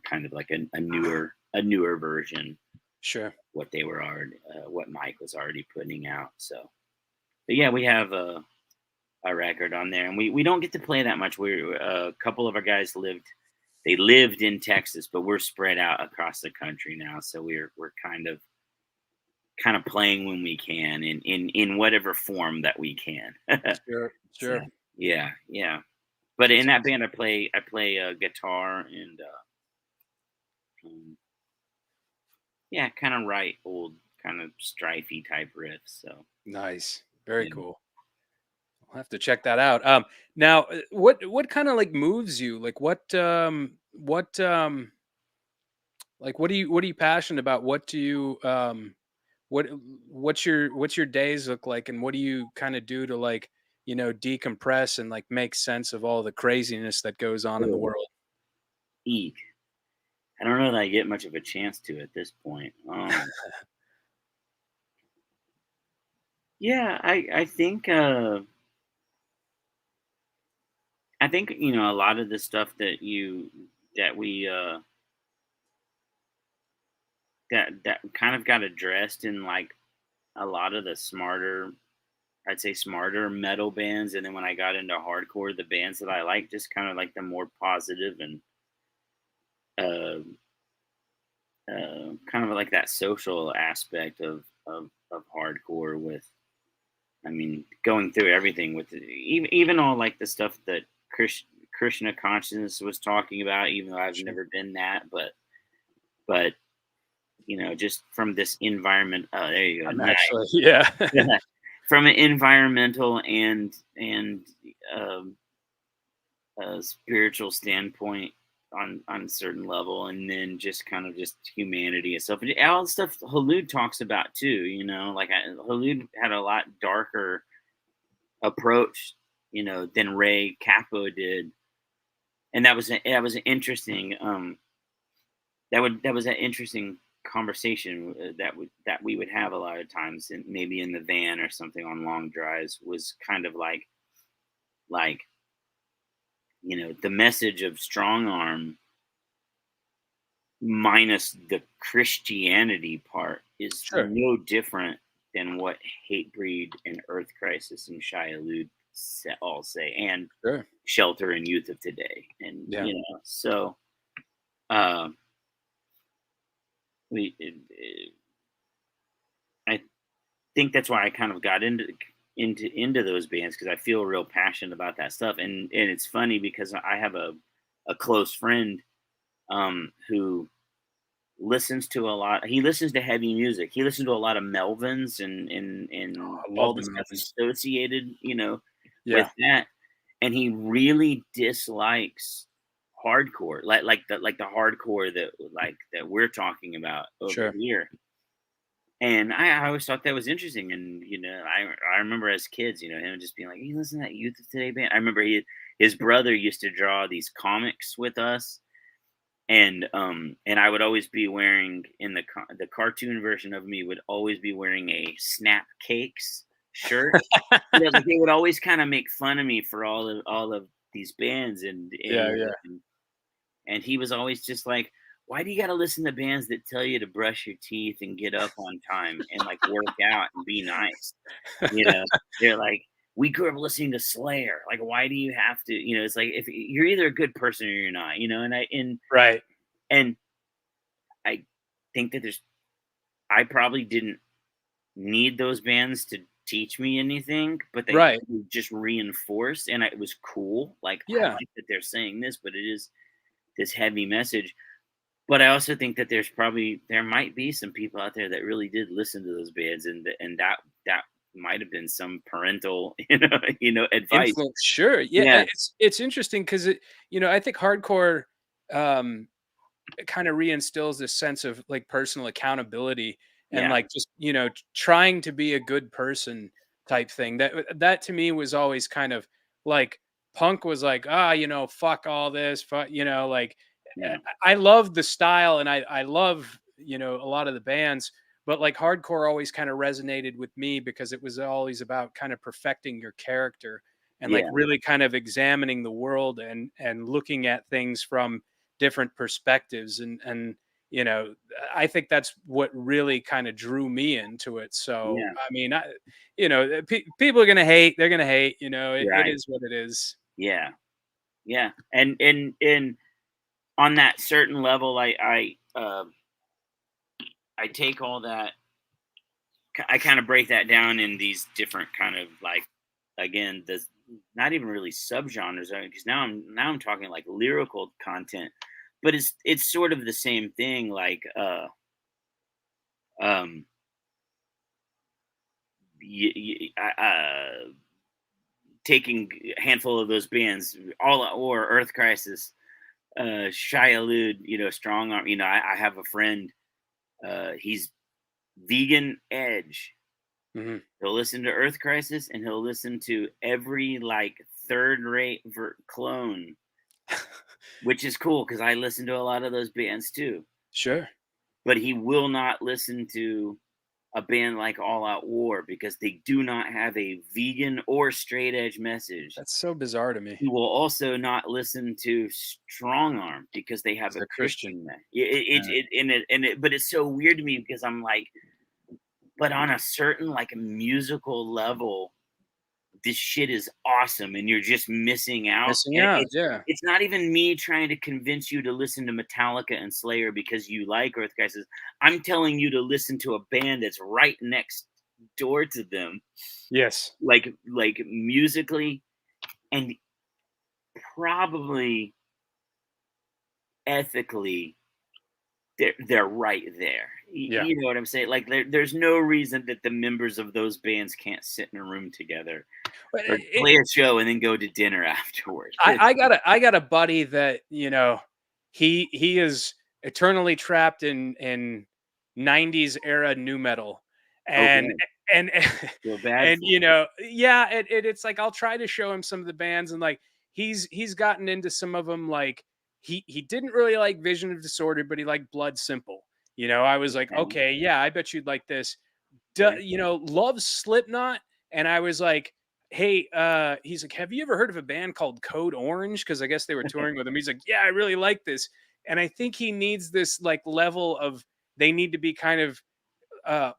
kind of like a newer version. Sure. What they were already, what Mike was already putting out. So, but yeah, we have a record on there, and we don't get to play that much. We're a couple of our guys lived in Texas, but we're spread out across the country now. So we're kind kind of playing when we can in whatever form that we can. Sure, So sure. yeah, yeah. But in It's that band, I play guitar and um, yeah, kind of write old kind of strifey type riffs. So nice. Very yeah. cool. I'll have to check that out. Now, what kind of like moves you? Like what are you passionate about? What do you what what's your days look like, and what do you kind of do to like decompress and like make sense of all the craziness that goes on in the Ugh, world? eek. I don't know that I get much of a chance to at this point. Yeah, I think a lot of the stuff that we that kind of got addressed in like a lot of the smarter, I'd say smarter metal bands, and then when I got into hardcore, the bands that I like just kind of like the more positive and uh, kind of like that social aspect of hardcore. With, I mean, going through everything with even all like the stuff that Krishna consciousness was talking about, even though I've Sure. never been that, but just from this environment. There you go. I'm Nice. actually yeah. From an environmental and um, spiritual standpoint on a certain level, and then just kind of just humanity and stuff. And all the stuff Halud talks about too. Like Halud had a lot darker approach, than Ray Capo did, and that was an interesting that was an interesting conversation that we would have a lot of times, and maybe in the van or something on long drives, was kind of like the message of strong arm minus the Christianity part is Sure. no different than what Hatebreed and Earth Crisis and Shai Hulud all say, and Sure. Shelter and Youth of Today, and Yeah. so uh, we. I think that's why I kind of got into those bands, because I feel real passionate about that stuff, and it's funny because I have a close friend who listens to a lot. He listens to heavy music. He listens to a lot of Melvins and I all love the the stuff Melvins. associated, with Yeah. that. And he really dislikes hardcore, like the hardcore that we're talking about over Sure. here. And I always thought that was interesting. And I remember as kids, him just being like, "You listen to that Youth of Today band." I remember his brother used to draw these comics with us, and I would always be wearing, in the cartoon version of me would always be wearing a Snap Cakes shirt. Like they would always kind of make fun of me for all of these bands, Yeah, yeah. and he was always just like, "Why do you got to listen to bands that tell you to brush your teeth and get up on time and like work out and be nice?" They're like, "We grew up listening to Slayer. Like, why do you have to?" It's like, if you're either a good person or you're not. Right. And I think that I probably didn't need those bands to teach me anything, but they Right. probably just reinforced, and it was cool. Like, I Yeah. like that they're saying this, but it is this heavy message. But I also think that there might be some people out there that really did listen to those bands, and that might have been some parental, advice. Influence. Sure. Yeah. Yeah, It's interesting because I think hardcore um it kind of reinstills this sense of like personal accountability and yeah, like just trying to be a good person type thing. That to me was always kind of like punk was like, fuck all this, fuck, like yeah, I love the style, and I love a lot of the bands, but like hardcore always kind of resonated with me because it was always about kind of perfecting your character and like yeah, really kind of examining the world and looking at things from different perspectives, and you know I think that's what really kind of drew me into it. So yeah. I mean, people are gonna hate, they're gonna hate, it Right. is what it is. Yeah, yeah. And on that certain level, I take all that I kind of break that down in these different kind of like, again, the not even really subgenres, because now I'm talking like lyrical content, but it's sort of the same thing. Like um taking a handful of those bands, all or Earth Crisis, Shai Hulud, Strong Arm. I have a friend. He's vegan edge. Mhm. He'll listen to Earth Crisis and he'll listen to every like third rate clone, which is cool because I listen to a lot of those bands too. Sure. But he will not listen to a band like All Out War because they do not have a vegan or straight edge message. That's so bizarre to me He will also not listen to Strong Arm because they have because a they're Christian. Christian message. But it's so weird to me because I'm like, but on a certain like musical level, this shit is awesome and you're just missing out. Missing And out, it's yeah. it's not even me trying to convince you to listen to Metallica and Slayer because you like Earth Crisis. I'm telling you to listen to a band that's right next door to them, Yes. like musically and probably ethically. They're right there. Yeah. You know what I'm saying? Like there's no reason that the members of those bands can't sit in a room together But or play a show and then go to dinner afterwards. I got a buddy that, he is eternally trapped in 90s era new metal. And Okay, and feel bad and for yeah, it's like I'll try to show him some of the bands, and like he's gotten into some of them. Like he didn't really like Vision of Disorder, but he liked Blood Simple. I was like, him. okay, yeah, I bet you'd like this. Okay. Loves Slipknot, and I was like, "Hey," he's like, "Have you ever heard of a band called Code Orange?" Because I guess they were touring with him. He's like, "Yeah, I really like this," and I think he needs this like level of they need to be kind of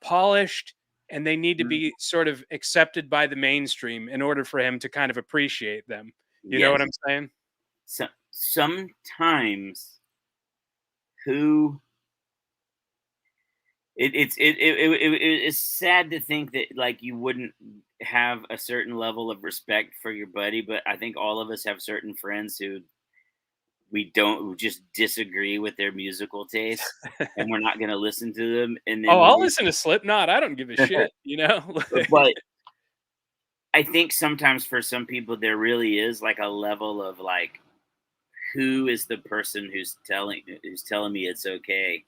polished, and they need to Mhm. be sort of accepted by the mainstream in order for him to kind of appreciate them. You know what Yes. I'm saying? So sometimes who it's sad to think that like you wouldn't have a certain level of respect for your buddy, but I think all of us have certain friends who just disagree with their musical tastes and we're not going to listen to them. And Oh, then I'll listen to Slipknot. I don't give a shit. but I think sometimes for some people there really is like a level of like who is the person who's telling me it's okay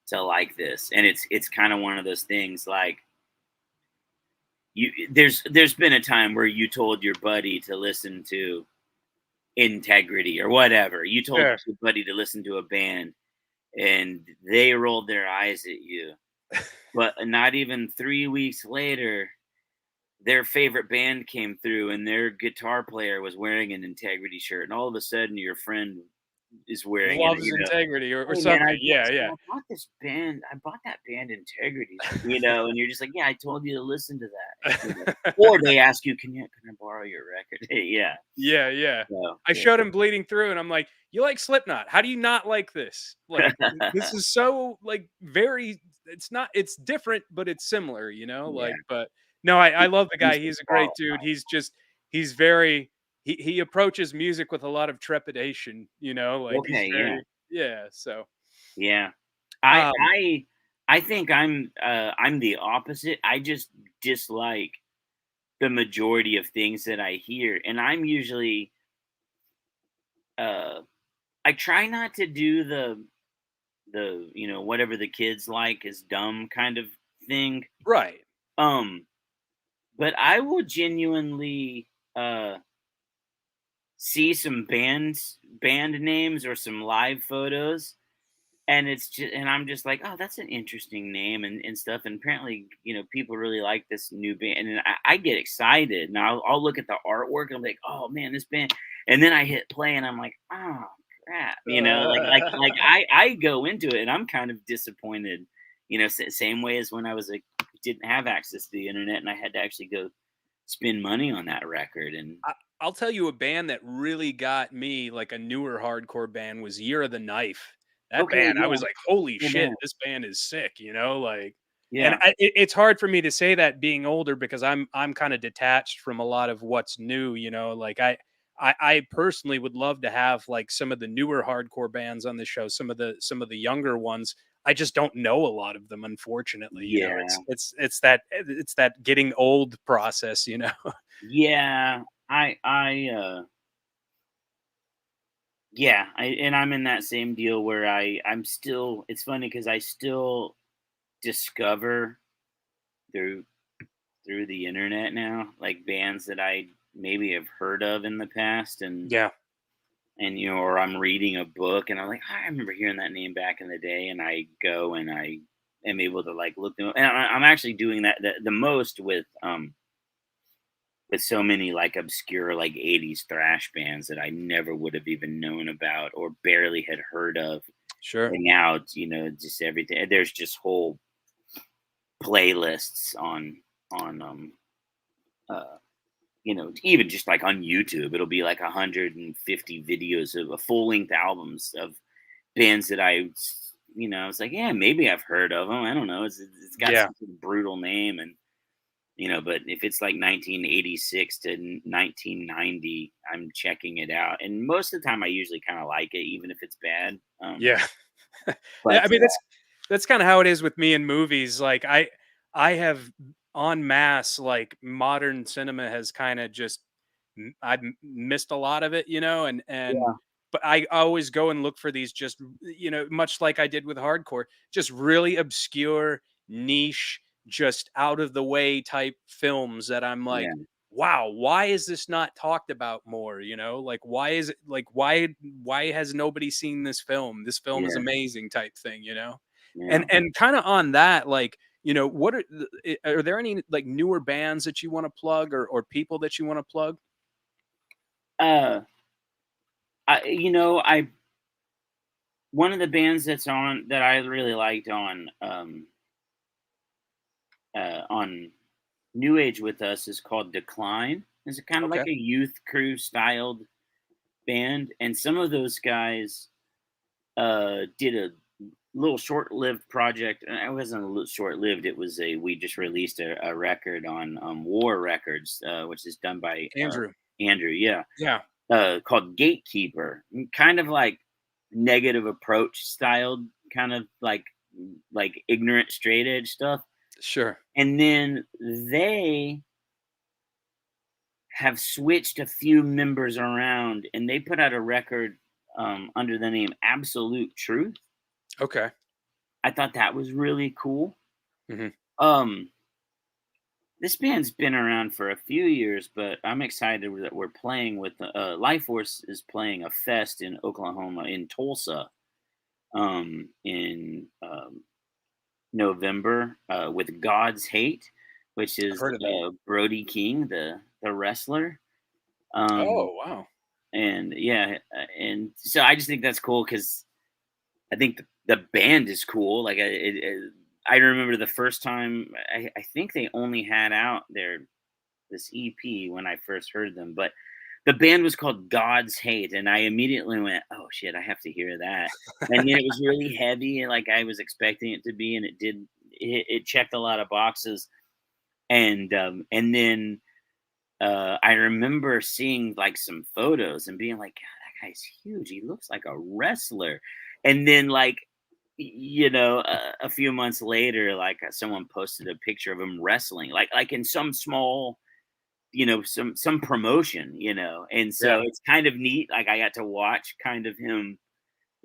to like this, and it's kind of one of those things like there's been a time where you told your buddy to listen to Integrity or whatever, you told Sure. your buddy to listen to a band and they rolled their eyes at you, but not even 3 weeks later their favorite band came through and their guitar player was wearing an Integrity shirt, and all of a sudden your friend is wearing it. Loves Integrity or Hey man, something. Yeah, yeah. I bought this band. I bought that band Integrity, and you're just like, yeah, I told you to listen to that. Or they ask you, can I borrow your record? Yeah. Yeah, yeah. So I showed him Bleeding Through, and I'm like, "You like Slipknot? How do you not like this? Like, this is so like very. It's not. It's different, but it's similar. yeah, Like, but no, I love the guy. he's the He's a great qual- dude. He's very. He approaches music with a lot of trepidation. Like he's Okay, yeah, very. Yeah. So, yeah. I um, I I think I'm the opposite. I just dislike the majority of things that I hear, and I'm usually uh I try not to do the whatever the kids like is dumb kind of thing. right. Um, but I will genuinely see some band names or some live photos, and I'm just like, oh, that's an interesting name and stuff. And apparently, people really like this new band, and I get excited, and I'll look at the artwork and I'm like, oh man, this band, and then I hit play and I'm like, oh crap, like I go into it and I'm kind of disappointed, same way as when I was like didn't have access to the internet and I had to actually go spend money on that record. And I'll tell you a band that really got me, like a newer hardcore band, was Year of the Knife. That okay, band, I yeah, was like, "Holy cool shit, band. this band is sick," like And Yeah. it's hard for me to say that being older because I'm kind of detached from a lot of what's new, you know. Like I personally would love to have like some of the newer hardcore bands on the show, some of the younger ones. I just don't know a lot of them, unfortunately. You know, Yeah. it's that getting old process, you know. Yeah. Yeah, and I'm in that same deal where I'm still, it's funny because I still discover through the internet now, like bands that I maybe have heard of in the past, Yeah, and or I'm reading a book and I'm like, "Ah, I remember hearing that name back in the day," and I go and I am able to like look them up. And I'm actually doing that the most with so many like obscure like 80s thrash bands that I never would have even known about or barely had heard of. sure. And now it's, just everything. There's just whole playlists on uh even just like on YouTube, it'll be like 150 videos of full length albums of bands that I was like, yeah, maybe I've heard of them. I don't know. It's got Yeah. some sort of brutal name, and but if it's like 1986 to 1990, I'm checking it out, and most of the time I usually kind of like it, even if it's bad. Yeah. Yeah, But I mean, that's kinda how it is with me in movies, like, I have en masse, like, modern cinema has kinda just I've missed a lot of it, you know, and yeah, but I always go and look for these just, much like I did with hardcore, just really obscure, niche, just out of the way type films that I'm like, yeah, "Wow, why is this not talked about more?" You know? Like, why is it like, why has nobody seen this film? This film is yeah, amazing type thing, you know? yeah. And kinda on that, like, what are there any, like, newer bands that you wanna plug or people that you wanna plug? Uh, I one of the bands that's on that I really liked on New Age with us is called Decline. It's kind of Okay, like a youth crew styled band, and some of those guys did a little short-lived project. And it wasn't short-lived. It was we just released a record on War Records, which is done by Andrew. Andrew. Yeah, Yeah, called Gatekeeper. Kind of like negative approach styled, kind of like ignorant straight edge stuff. sure. And then they have switched a few members around, and they put out a record under the name Absolute Truth. Okay. I thought that was really cool. Mhm. Um, this band's been around for a few years, but I'm excited that we're playing with Life Force is playing a fest in Oklahoma in Tulsa in November with God's Hate, which I've is heard of them. Brody King, the wrestler. Um, Oh, wow. and yeah, and so I just think that's cool because I think the band is cool. Like I remember the first time I think they only had out this EP when I first heard them, but the band was called God's Hate, and I immediately went, "Oh shit, I have to hear that." And then it was really heavy, and like I was expecting it to be, and it did. It checked a lot of boxes, and then I remember seeing like some photos and being like, "God, that guy's huge. He looks like a wrestler." And then like a few months later, like someone posted a picture of him wrestling, like in some small some promotion, and Yeah. so it's kind of neat. Like I got to watch kind of him,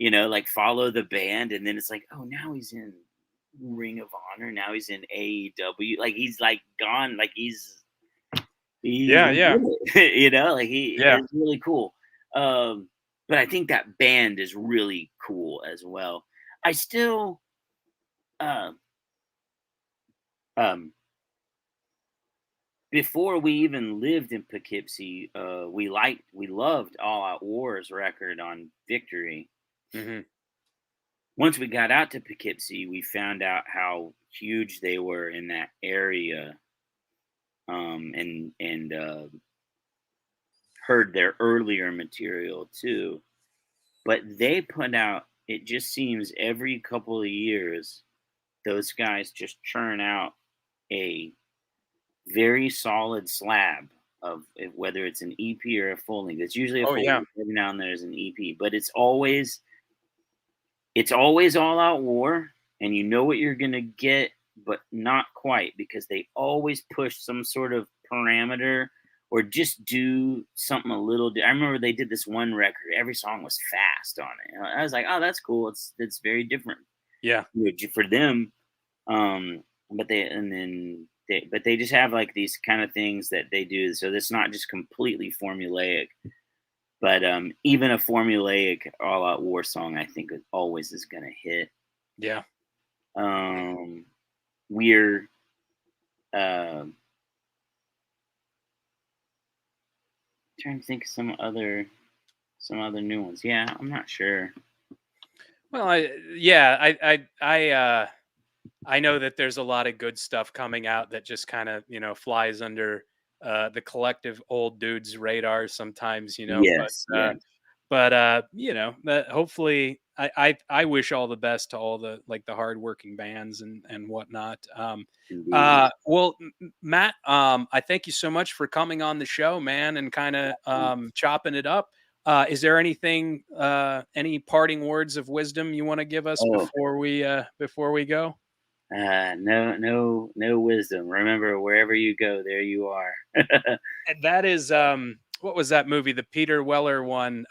like follow the band, and then it's like, oh, now he's in Ring of Honor, now he's in AEW, like he's like gone, like he Yeah, went yeah. with it, like Yeah. it's really cool. Um, but I think that band is really cool as well. I still, uh, um, before we even lived in Poughkeepsie, we loved All Out War's record on Victory. Mhm. Once we got out to Poughkeepsie, we found out how huge they were in that area, and heard their earlier material too. But they put out, it just seems every couple of years, those guys just churn out a very solid slab of whether it's an EP or a full length. It's usually a Oh full yeah. length. Every now and then there's an EP, but it's always all out war, and you know what you're gonna get, but not quite, because they always push some sort of parameter or just do something a little. I remember they did this one record. Every song was fast on it. And I was like, oh, that's cool. It's very different, Yeah. for them. But they just have like these kind of things that they do. So it's not just completely formulaic. But even a formulaic all out war song, I think it always is gonna hit. Yeah. We're trying to think of some other new ones. Yeah, I'm not sure. Well, I know that there's a lot of good stuff coming out that just kind of, flies under the collective old dudes radar sometimes, Yes, yes, that hopefully I wish all the best to all the like the hardworking bands and whatnot. indeed. Well, Matt, I thank you so much for coming on the show, man, and kind of chopping it up. Is there anything, any parting words of wisdom you want to give us Oh, before we go? no wisdom. Remember, wherever you go, there you are. And that is what was that movie? The Peter Weller one.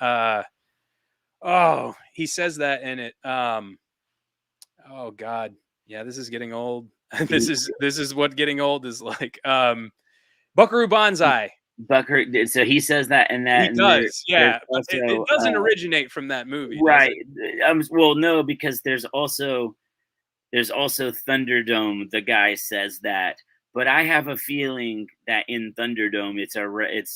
Oh, he says that in it. Oh God. Yeah, this is getting old. This is what getting old is like. Buckaroo Banzai. Bucker. So he says that, He and does, there's yeah, but it also doesn't originate from that movie, does right. it? Well, no, because there's also Thunderdome. The guy says that, but I have a feeling that in Thunderdome, it's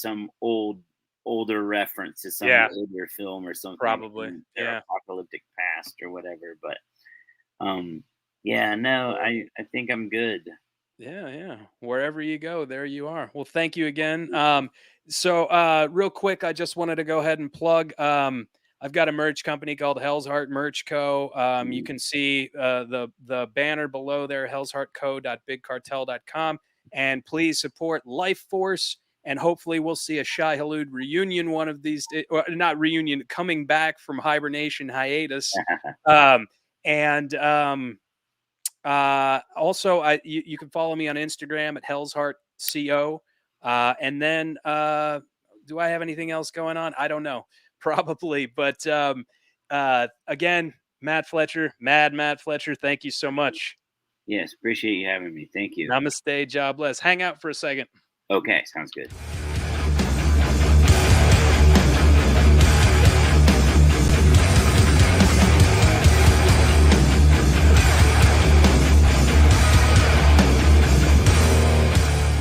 some older reference to some Yeah, older film or something probably. from their Yeah. apocalyptic past or whatever. But yeah, no, I think I'm good. Yeah, yeah. Wherever you go, there you are. Well, thank you again. So real quick, I just wanted to go ahead and plug. I've got a merch company called Hell's Heart Merch Co. You Mm. can see the banner below there, hellsheartco.bigcartel.com. And please support Life Force. And hopefully we'll see a Shai Hulud reunion one of these days, or not reunion, coming back from hibernation hiatus. And also, you can follow me on Instagram at hellsheartco. And then, do I have anything else going on? I don't know, probably. But again, Matt Fletcher, Matt Fletcher, thank you so much. Yes, appreciate you having me. Thank you. Namaste, jobless. Hang out for a second. Okay, sounds good.